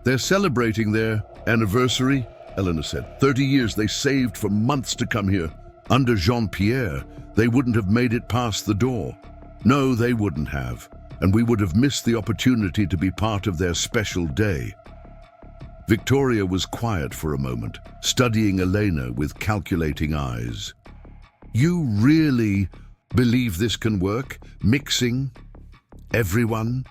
"They're celebrating their anniversary," Elena said. 30 years they saved for months to come here. Under Jean-Pierre, they wouldn't have made it past the door. No, they wouldn't have. And we would have missed the opportunity to be part of their special day. Victoria was quiet for a moment, studying Elena with calculating eyes. "You really believe this can work? Mixing everyone?"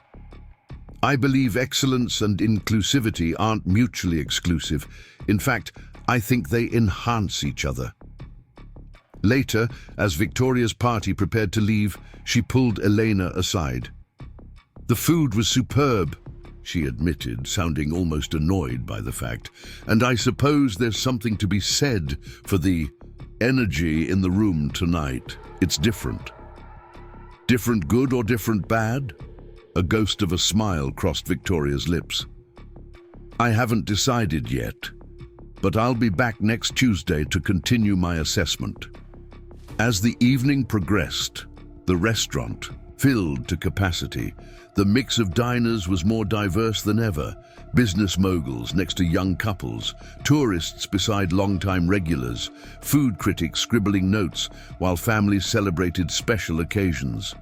"I believe excellence and inclusivity aren't mutually exclusive. In fact, I think they enhance each other." Later, as Victoria's party prepared to leave, she pulled Elena aside. "The food was superb," she admitted, sounding almost annoyed by the fact. "And I suppose there's something to be said for the energy in the room tonight. It's different." "Different good or different bad?" A ghost of a smile crossed Victoria's lips. "I haven't decided yet, but I'll be back next Tuesday to continue my assessment." As the evening progressed, the restaurant filled to capacity. The mix of diners was more diverse than ever. Business moguls next to young couples, tourists beside longtime regulars, food critics scribbling notes while families celebrated special occasions.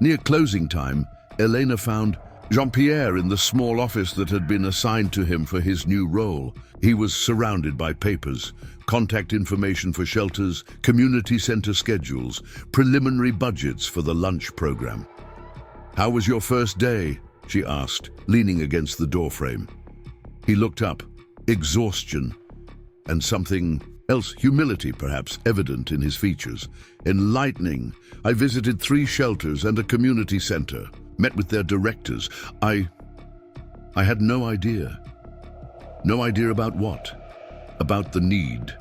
Near closing time, Elena found Jean-Pierre in the small office that had been assigned to him for his new role. He was surrounded by papers, contact information for shelters, community center schedules, preliminary budgets for the lunch program. "How was your first day?" she asked, leaning against the doorframe. He looked up, exhaustion, and something else, humility perhaps, evident in his features. "Enlightening. I visited 3 shelters and a community center, met with their directors. I had no idea. No idea about what? About the need,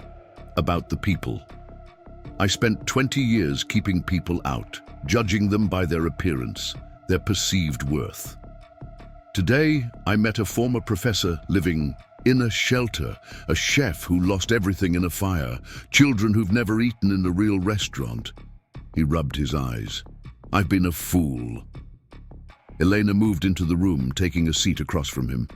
about the people. I spent 20 years keeping people out, judging them by their appearance, their perceived worth. Today, I met a former professor living In a shelter, a chef who lost everything in a fire, children who've never eaten in a real restaurant. He rubbed his eyes. I've been a fool. Elena moved into the room, taking a seat across from him.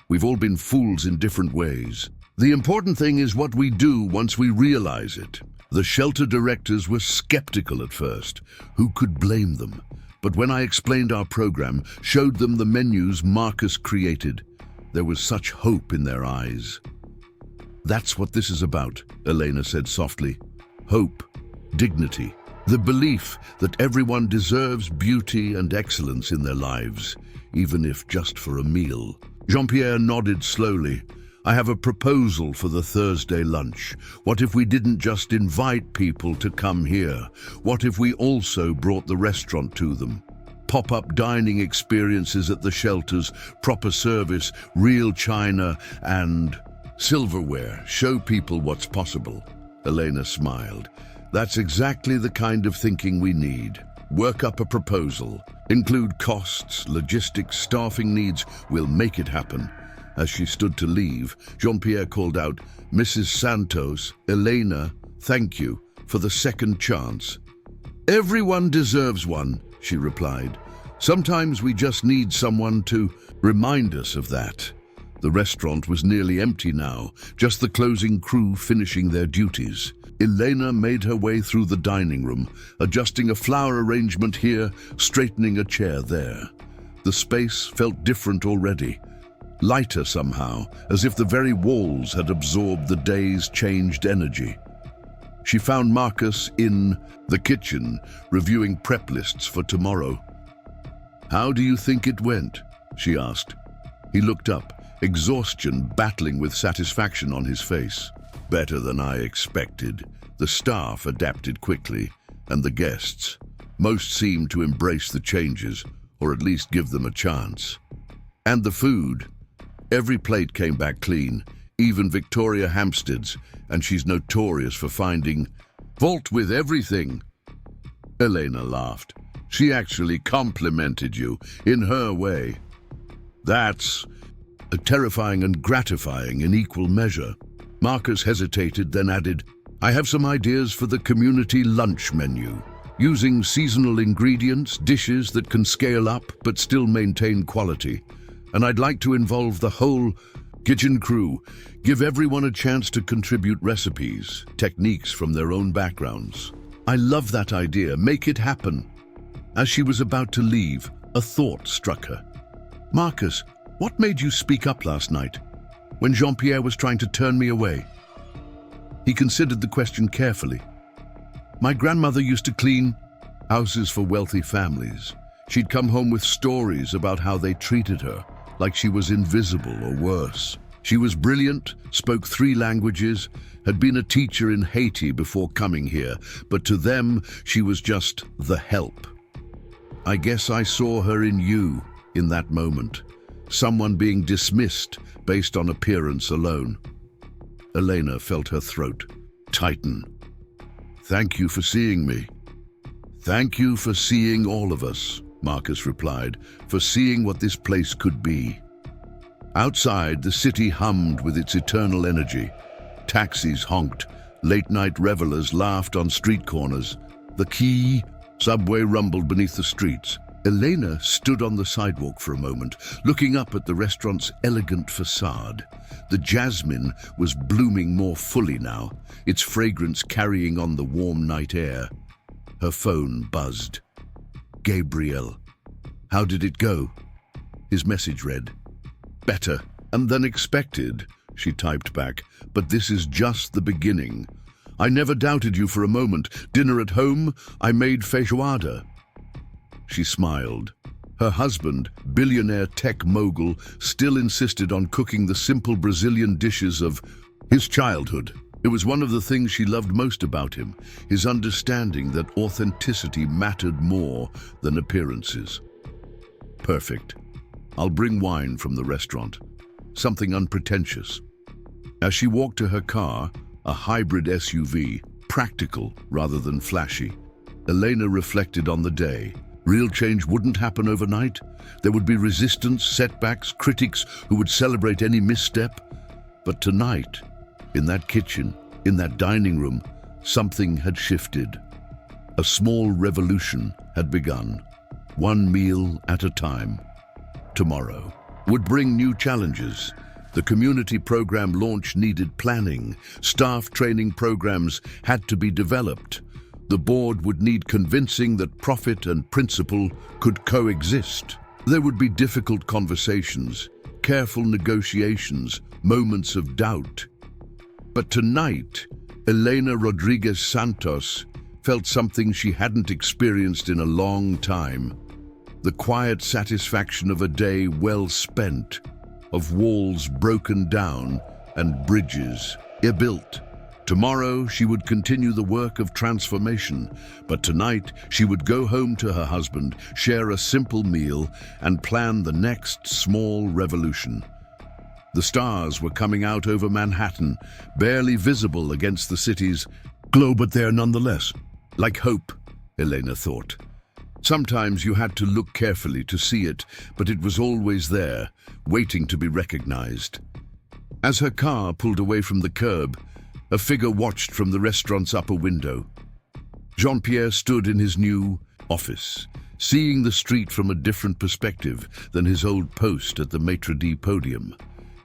We've all been fools in different ways. The important thing is what we do once we realize it. The shelter directors were skeptical at first. Who could blame them? But when I explained our program, showed them the menus Marcus created, there was such hope in their eyes. That's what this is about, Elena said softly. Hope, dignity, the belief that everyone deserves beauty and excellence in their lives, even if just for a meal. Jean-Pierre nodded slowly. I have a proposal for the Thursday lunch. What if we didn't just invite people to come here? What if we also brought the restaurant to them? Pop-up dining experiences at the shelters, proper service, real china, and silverware. Show people what's possible. Elena smiled. That's exactly the kind of thinking we need. Work up a proposal. Include costs, logistics, staffing needs. We'll make it happen. As she stood to leave, Jean-Pierre called out, Mrs. Santos, Elena, thank you for the second chance. Everyone deserves one, she replied. Sometimes we just need someone to remind us of that. The restaurant was nearly empty now, just the closing crew finishing their duties. Elena made her way through the dining room, adjusting a flower arrangement here, straightening a chair there. The space felt different already, lighter somehow, as if the very walls had absorbed the day's changed energy. She found Marcus in the kitchen, reviewing prep lists for tomorrow. How do you think it went? She asked. He looked up, exhaustion battling with satisfaction on his face. Better than I expected. The staff adapted quickly, and the guests. Most seemed to embrace the changes, or at least give them a chance. And the food. Every plate came back clean, even Victoria Hampstead's, and she's notorious for finding fault with everything. Elena laughed. She actually complimented you in her way. That's terrifying and gratifying in equal measure. Marcus hesitated, then added, I have some ideas for the community lunch menu. Using seasonal ingredients, dishes that can scale up but still maintain quality. And I'd like to involve the whole kitchen crew. Give everyone a chance to contribute recipes, techniques from their own backgrounds. I love that idea. Make it happen. As she was about to leave, a thought struck her. Marcus, what made you speak up last night, when Jean-Pierre was trying to turn me away? He considered the question carefully. My grandmother used to clean houses for wealthy families. She'd come home with stories about how they treated her, like she was invisible or worse. She was brilliant, spoke 3 languages, had been a teacher in Haiti before coming here, but to them, she was just the help. I guess I saw her in you in that moment, someone being dismissed based on appearance alone. Elena felt her throat tighten. Thank you for seeing me. Thank you for seeing all of us, Marcus replied, for seeing what this place could be. Outside, the city hummed with its eternal energy. Taxis honked, late-night revelers laughed on street corners. The quay subway rumbled beneath the streets. Elena stood on the sidewalk for a moment, looking up at the restaurant's elegant facade. The jasmine was blooming more fully now, its fragrance carrying on the warm night air. Her phone buzzed. Gabriel. How did it go? His message read, better than expected, she typed back, but this is just the beginning. I never doubted you for a moment. Dinner at home, I made feijoada. She smiled. Her husband, billionaire tech mogul, still insisted on cooking the simple Brazilian dishes of his childhood. It was one of the things she loved most about him, his understanding that authenticity mattered more than appearances. Perfect. I'll bring wine from the restaurant. Something unpretentious. As she walked to her car, a hybrid SUV, practical rather than flashy, Elena reflected on the day. Real change wouldn't happen overnight. There would be resistance, setbacks, critics who would celebrate any misstep. But tonight, in that kitchen, in that dining room, something had shifted. A small revolution had begun, one meal at a time. Tomorrow would bring new challenges. The community program launch needed planning. Staff training programs had to be developed. The board would need convincing that profit and principle could coexist. There would be difficult conversations, careful negotiations, moments of doubt. But tonight, Elena Rodriguez Santos felt something she hadn't experienced in a long time. The quiet satisfaction of a day well spent, of walls broken down and bridges rebuilt. Tomorrow she would continue the work of transformation, but tonight she would go home to her husband, share a simple meal, and plan the next small revolution. The stars were coming out over Manhattan, barely visible against the city's glow, but there nonetheless. Like hope, Elena thought. Sometimes you had to look carefully to see it, but it was always there, waiting to be recognized. As her car pulled away from the curb, a figure watched from the restaurant's upper window. Jean-Pierre stood in his new office, seeing the street from a different perspective than his old post at the maître d' podium.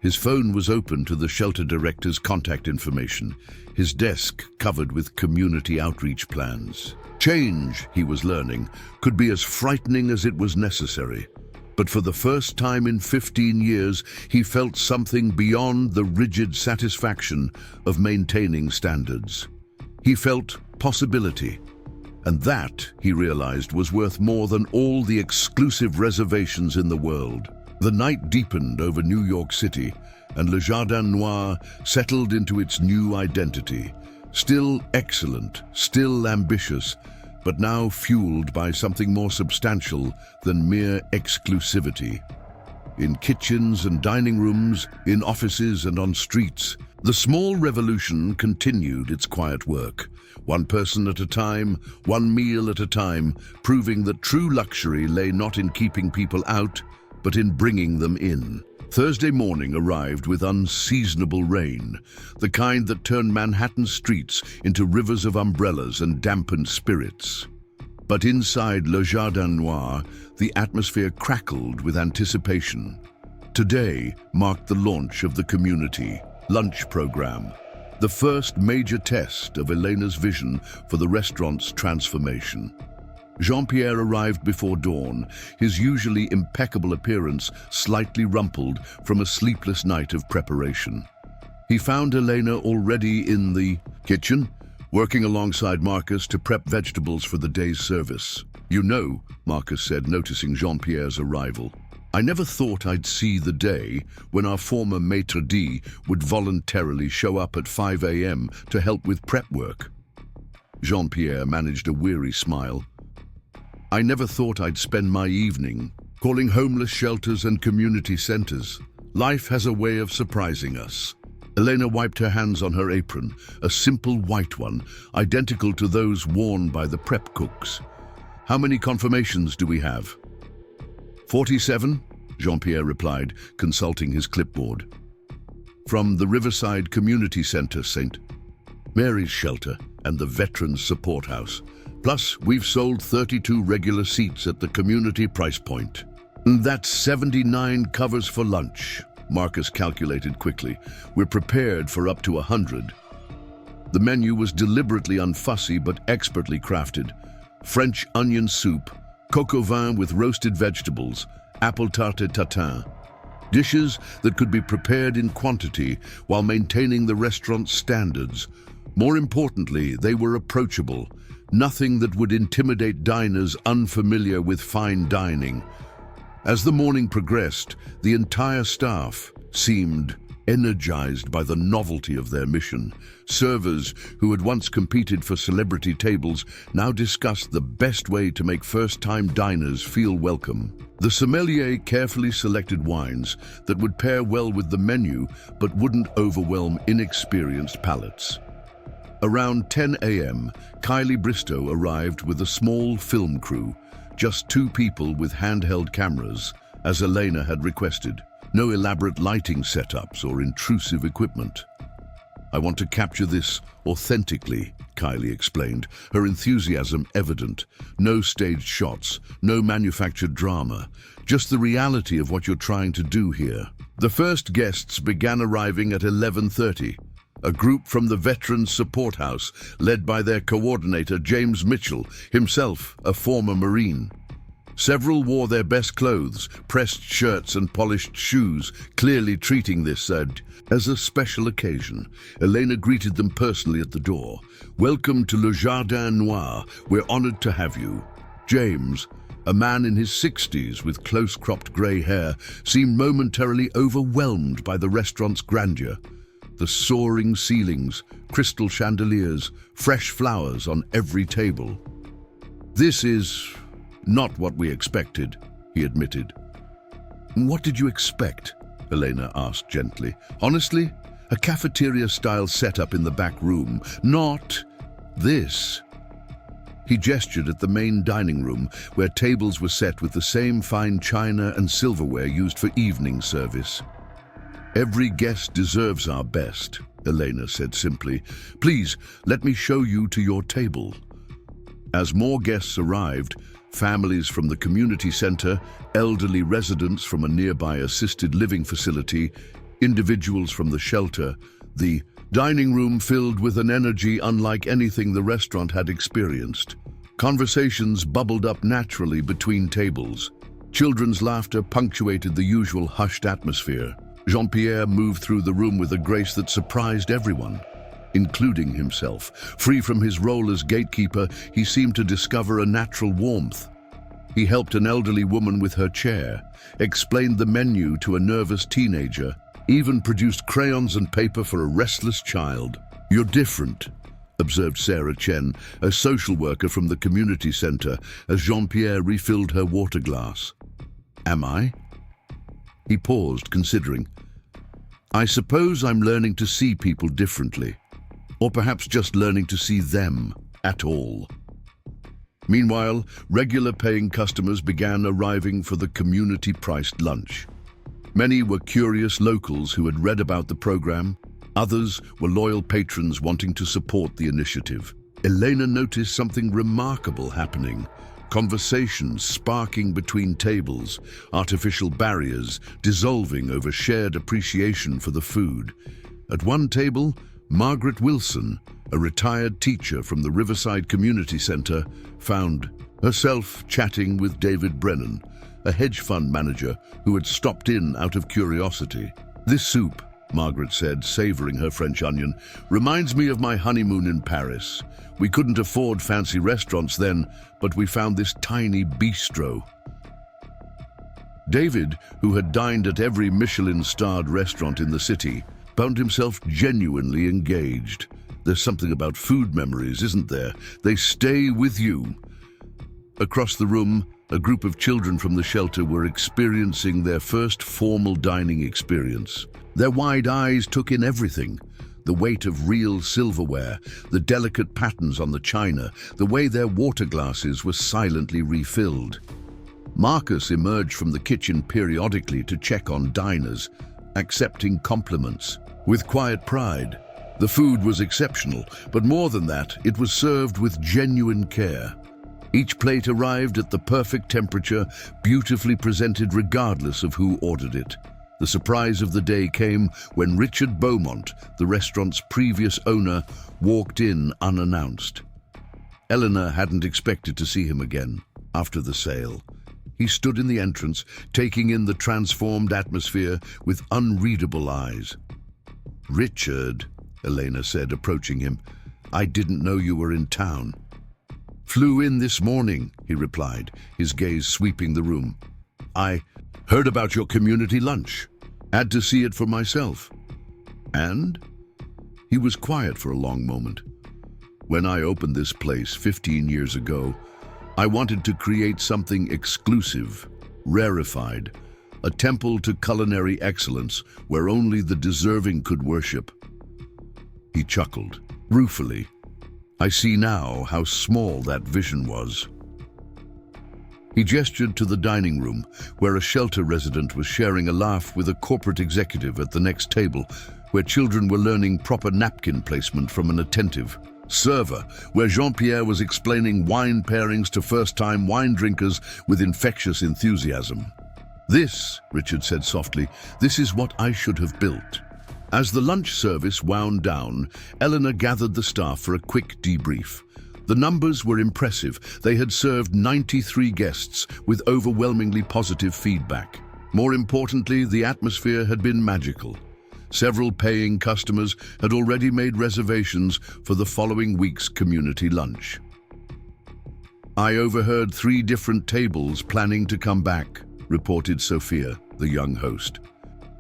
His phone was open to the shelter director's contact information, his desk covered with community outreach plans. Change, he was learning, could be as frightening as it was necessary. But for the first time in 15 years, he felt something beyond the rigid satisfaction of maintaining standards. He felt possibility. And that, he realized, was worth more than all the exclusive reservations in the world. The night deepened over New York City, and Le Jardin Noir settled into its new identity. Still excellent, still ambitious, but now fueled by something more substantial than mere exclusivity. In kitchens and dining rooms, in offices and on streets, the small revolution continued its quiet work. One person at a time, one meal at a time, proving that true luxury lay not in keeping people out, but in bringing them in. Thursday morning arrived with unseasonable rain, the kind that turned Manhattan streets into rivers of umbrellas and dampened spirits. But inside Le Jardin Noir, the atmosphere crackled with anticipation. Today marked the launch of the community lunch program, the first major test of Elena's vision for the restaurant's transformation. Jean-Pierre arrived before dawn, his usually impeccable appearance slightly rumpled from a sleepless night of preparation. He found Elena already in the kitchen, working alongside Marcus to prep vegetables for the day's service. "You know," Marcus said, noticing Jean-Pierre's arrival, "I never thought I'd see the day when our former maître d' would voluntarily show up at 5 a.m. to help with prep work." Jean-Pierre managed a weary smile. "I never thought I'd spend my evening calling homeless shelters and community centers. Life has a way of surprising us." Elena wiped her hands on her apron, a simple white one, identical to those worn by the prep cooks. "How many confirmations do we have?" 47, Jean-Pierre replied, consulting his clipboard. "From the Riverside Community Center, St. Mary's Shelter, and the Veterans Support House. Plus, we've sold 32 regular seats at the community price point. That's 79 covers for lunch," Marcus calculated quickly. "We're prepared for up to 100. The menu was deliberately unfussy but expertly crafted. French onion soup, coq au vin with roasted vegetables, apple tarte tatin. Dishes that could be prepared in quantity while maintaining the restaurant's standards. More importantly, they were approachable. Nothing that would intimidate diners unfamiliar with fine dining. As the morning progressed, the entire staff seemed energized by the novelty of their mission. Servers who had once competed for celebrity tables now discussed the best way to make first-time diners feel welcome. The sommelier carefully selected wines that would pair well with the menu but wouldn't overwhelm inexperienced palates. Around 10 a.m., Kylie Bristow arrived with a small film crew, just 2 people with handheld cameras, as Elena had requested. No elaborate lighting setups or intrusive equipment. "I want to capture this authentically," Kylie explained, her enthusiasm evident. "No staged shots, no manufactured drama, just the reality of what you're trying to do here." The first guests began arriving at 11:30. A group from the Veterans Support House, led by their coordinator, James Mitchell, himself a former Marine. Several wore their best clothes, pressed shirts and polished shoes, clearly treating this as a special occasion. Elena greeted them personally at the door. "Welcome to Le Jardin Noir. We're honored to have you." James, a man in his 60s with close-cropped grey hair, seemed momentarily overwhelmed by the restaurant's grandeur. The soaring ceilings, crystal chandeliers, fresh flowers on every table. "This is not what we expected," he admitted. "What did you expect?" Elena asked gently. "Honestly, a cafeteria-style setup in the back room, not this." He gestured at the main dining room, where tables were set with the same fine china and silverware used for evening service. "Every guest deserves our best," Elena said simply. "Please, let me show you to your table." As more guests arrived, families from the community center, elderly residents from a nearby assisted living facility, individuals from the shelter, the dining room filled with an energy unlike anything the restaurant had experienced. Conversations bubbled up naturally between tables. Children's laughter punctuated the usual hushed atmosphere. Jean-Pierre moved through the room with a grace that surprised everyone, including himself. Free from his role as gatekeeper, he seemed to discover a natural warmth. He helped an elderly woman with her chair, explained the menu to a nervous teenager, even produced crayons and paper for a restless child. "You're different," observed Sarah Chen, a social worker from the community center, as Jean-Pierre refilled her water glass. "Am I?" He paused, considering. "I suppose I'm learning to see people differently. Or perhaps just learning to see them at all." Meanwhile, regular paying customers began arriving for the community-priced lunch. Many were curious locals who had read about the program. Others were loyal patrons wanting to support the initiative. Elena noticed something remarkable happening. Conversations sparking between tables, artificial barriers dissolving over shared appreciation for the food. At one table, Margaret Wilson, a retired teacher from the Riverside Community Center, found herself chatting with David Brennan, a hedge fund manager who had stopped in out of curiosity. "This soup," Margaret said, savoring her French onion, "reminds me of my honeymoon in Paris. We couldn't afford fancy restaurants then, but we found this tiny bistro." David, who had dined at every Michelin-starred restaurant in the city, found himself genuinely engaged. There's something about food memories, isn't there? They stay with you. Across the room, a group of children from the shelter were experiencing their first formal dining experience. Their wide eyes took in everything. The weight of real silverware, the delicate patterns on the china, the way their water glasses were silently refilled. Marcus emerged from the kitchen periodically to check on diners, accepting compliments with quiet pride. The food was exceptional, but more than that, it was served with genuine care. Each plate arrived at the perfect temperature, beautifully presented regardless of who ordered it. The surprise of the day came when Richard Beaumont, the restaurant's previous owner, walked in unannounced. Eleanor hadn't expected to see him again after the sale. He stood in the entrance, taking in the transformed atmosphere with unreadable eyes. "Richard," Elena said, approaching him, "I didn't know you were in town." "Flew in this morning," he replied, his gaze sweeping the room. "I heard about your community lunch. Had to see it for myself." "And?" He was quiet for a long moment. "When I opened this place 15 years ago, I wanted to create something exclusive, rarefied, a temple to culinary excellence where only the deserving could worship." He chuckled, ruefully. "I see now how small that vision was." He gestured to the dining room, where a shelter resident was sharing a laugh with a corporate executive at the next table, where children were learning proper napkin placement from an attentive server, where Jean-Pierre was explaining wine pairings to first-time wine drinkers with infectious enthusiasm. "This," Richard said softly, "this is what I should have built." As the lunch service wound down, Elena gathered the staff for a quick debrief. The numbers were impressive. They had served 93 guests with overwhelmingly positive feedback. More importantly, the atmosphere had been magical. Several paying customers had already made reservations for the following week's community lunch. "I overheard 3 different tables planning to come back," reported Sophia, the young host.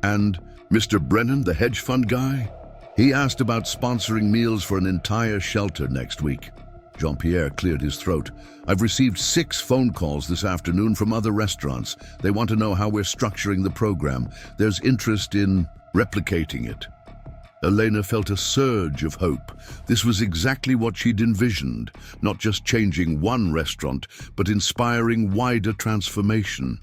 "And Mr. Brennan, the hedge fund guy? He asked about sponsoring meals for an entire shelter next week." Jean-Pierre cleared his throat. "I've received 6 phone calls this afternoon from other restaurants. They want to know how we're structuring the program. There's interest in replicating it." Elena felt a surge of hope. This was exactly what she'd envisioned, not just changing one restaurant, but inspiring wider transformation.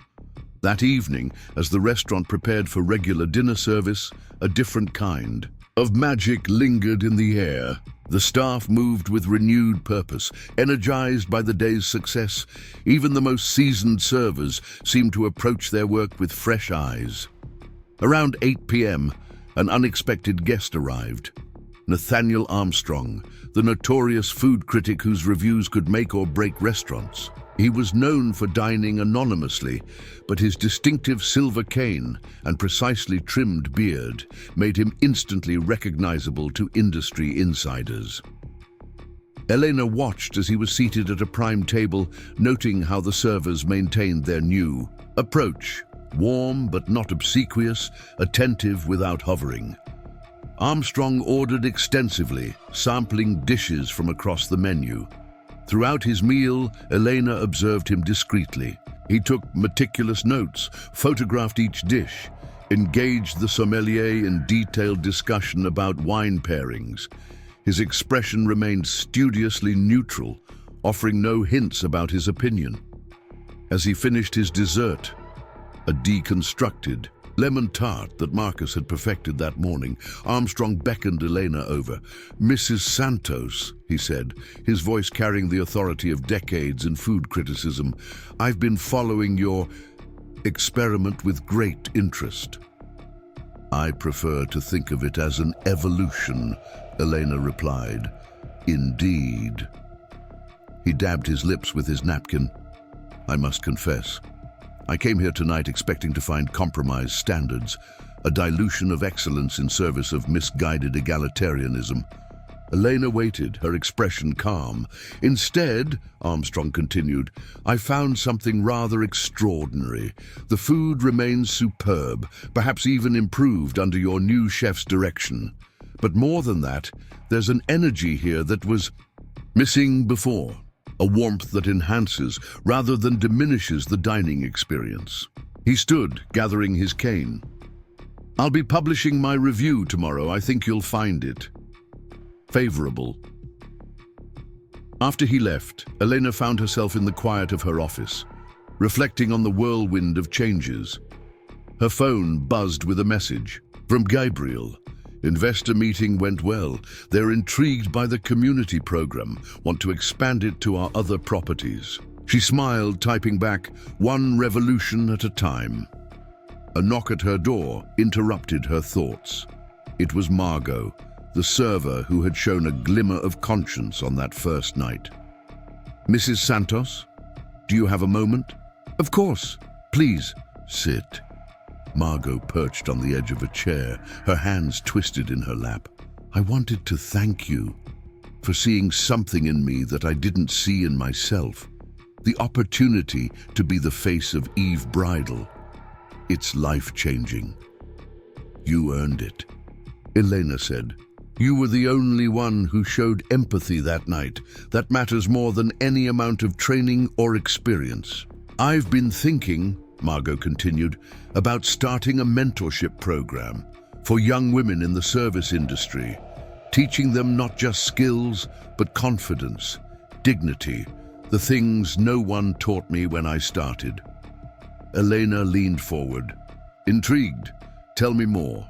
That evening, as the restaurant prepared for regular dinner service, a different kind of magic lingered in the air. The staff moved with renewed purpose, energized by the day's success. Even the most seasoned servers seemed to approach their work with fresh eyes. Around 8 p.m., an unexpected guest arrived. Nathaniel Armstrong, the notorious food critic whose reviews could make or break restaurants. He was known for dining anonymously, but his distinctive silver cane and precisely trimmed beard made him instantly recognizable to industry insiders. Elena watched as he was seated at a prime table, noting how the servers maintained their new approach. Warm but not obsequious, attentive without hovering. Armstrong ordered extensively, sampling dishes from across the menu. Throughout his meal, Elena observed him discreetly. He took meticulous notes, photographed each dish, engaged the sommelier in detailed discussion about wine pairings. His expression remained studiously neutral, offering no hints about his opinion. As he finished his dessert, a deconstructed lemon tart that Marcus had perfected that morning, Armstrong beckoned Elena over. "Mrs. Santos," he said, his voice carrying the authority of decades in food criticism, "I've been following your experiment with great interest." "I prefer to think of it as an evolution," Elena replied. "Indeed." He dabbed his lips with his napkin. "I must confess, I came here tonight expecting to find compromised standards, a dilution of excellence in service of misguided egalitarianism." Elena waited, her expression calm. "Instead," Armstrong continued, "I found something rather extraordinary. The food remains superb, perhaps even improved under your new chef's direction. But more than that, there's an energy here that was missing before. A warmth that enhances rather than diminishes the dining experience." He stood, gathering his cane. "I'll be publishing my review tomorrow. I think you'll find it favorable." After he left, Elena found herself in the quiet of her office, reflecting on the whirlwind of changes. Her phone buzzed with a message from Gabriel. "Investor meeting went well. They're intrigued by the community program, want to expand it to our other properties." She smiled, typing back, "One revolution at a time." A knock at her door interrupted her thoughts. It was Margot, the server who had shown a glimmer of conscience on that first night. "Mrs. Santos, do you have a moment?" "Of course. Please, sit." Margot perched on the edge of a chair, her hands twisted in her lap. "I wanted to thank you for seeing something in me that I didn't see in myself. The opportunity to be the face of Eve Bridal. It's life-changing." "You earned it," Elena said. "You were the only one who showed empathy that night. That matters more than any amount of training or experience." "I've been thinking," Margot continued, "about starting a mentorship program for young women in the service industry, teaching them not just skills, but confidence, dignity, The things no one taught me when I started. Elena leaned forward. Intrigued, tell me more.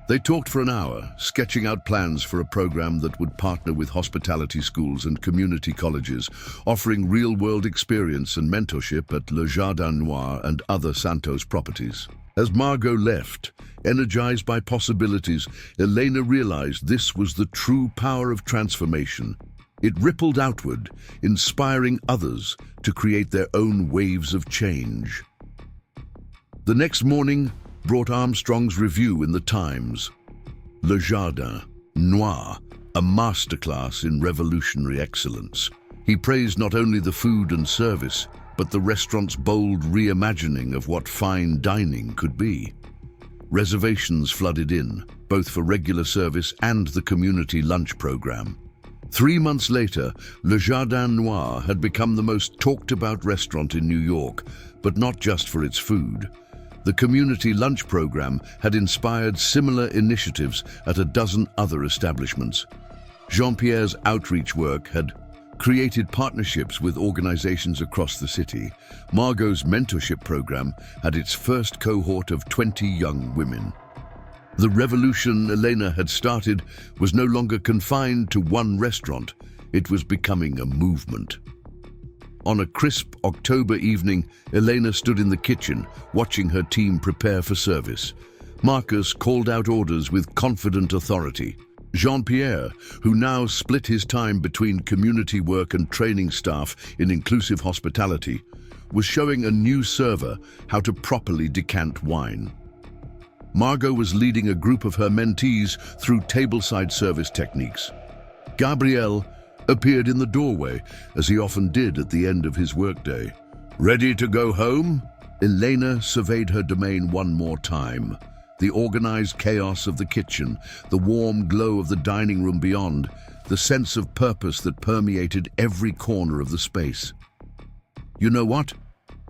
They talked for an hour, sketching out plans for a program that would partner with hospitality schools and community colleges, offering real-world experience and mentorship at Le Jardin Noir and other Santos properties. As Margot left, energized by possibilities, Elena realized this was the true power of transformation. It rippled outward, inspiring others to create their own waves of change. The next morning brought Armstrong's review in the Times. Le Jardin Noir, a masterclass in revolutionary excellence. He praised not only the food and service, but the restaurant's bold reimagining of what fine dining could be. Reservations flooded in, both for regular service and the community lunch program. 3 months later, Le Jardin Noir had become the most talked-about restaurant in New York, but not just for its food. The community lunch program had inspired similar initiatives at a dozen other establishments. Jean-Pierre's outreach work had created partnerships with organizations across the city. Margot's mentorship program had its first cohort of 20 young women. The revolution Elena had started was no longer confined to one restaurant. It was becoming a movement. On a crisp October evening, Elena stood in the kitchen, watching her team prepare for service. Marcus called out orders with confident authority. Jean-Pierre, who now split his time between community work and training staff in inclusive hospitality, was showing a new server how to properly decant wine. Margot was leading a group of her mentees through tableside service techniques. Gabriel appeared in the doorway, as he often did at the end of his workday. Ready to go home? Elena surveyed her domain one more time. The organized chaos of the kitchen, the warm glow of the dining room beyond, the sense of purpose that permeated every corner of the space. "You know what?"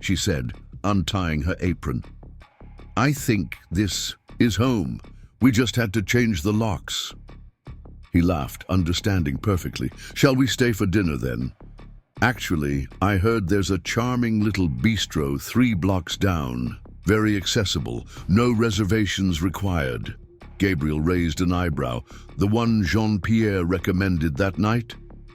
she said, untying her apron. "I think this is home. We just had to change the locks." He laughed, understanding perfectly. "Shall we stay for dinner then?" "Actually, I heard there's a charming little bistro 3 blocks down. Very accessible, no reservations required." Gabriel raised an eyebrow. "The one Jean-Pierre recommended that night?"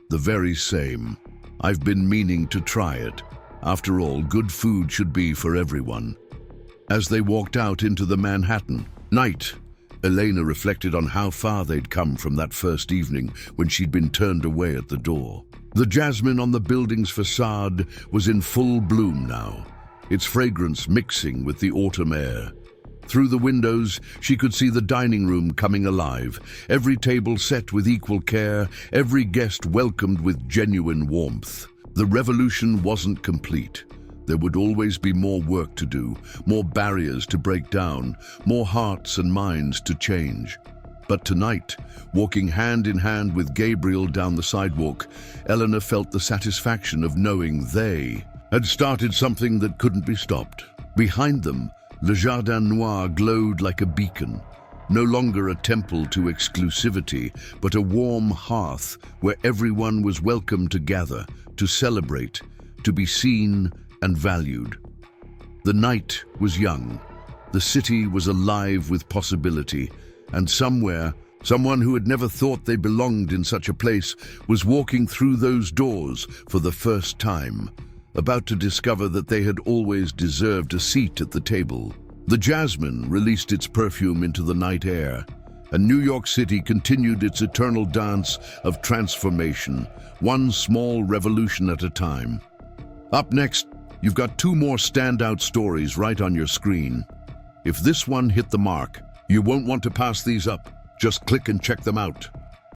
"The very same. I've been meaning to try it. After all, good food should be for everyone." As they walked out into the Manhattan night, Elena reflected on how far they'd come from that first evening when she'd been turned away at the door. The jasmine on the building's facade was in full bloom now, its fragrance mixing with the autumn air. Through the windows, she could see the dining room coming alive, every table set with equal care, every guest welcomed with genuine warmth. The revolution wasn't complete. There would always be more work to do, more barriers to break down, more hearts and minds to change. But tonight, walking hand in hand with Gabriel down the sidewalk, Elena felt the satisfaction of knowing they had started something that couldn't be stopped. Behind them, Le Jardin Noir glowed like a beacon, no longer a temple to exclusivity, but a warm hearth where everyone was welcome to gather, to celebrate, to be seen and valued. The night was young, the city was alive with possibility, and somewhere, someone who had never thought they belonged in such a place was walking through those doors for the first time, about to discover that they had always deserved a seat at the table. The jasmine released its perfume into the night air, and New York City continued its eternal dance of transformation, one small revolution at a time. Up next, you've got 2 more standout stories right on your screen. If this one hit the mark, you won't want to pass these up. Just click and check them out.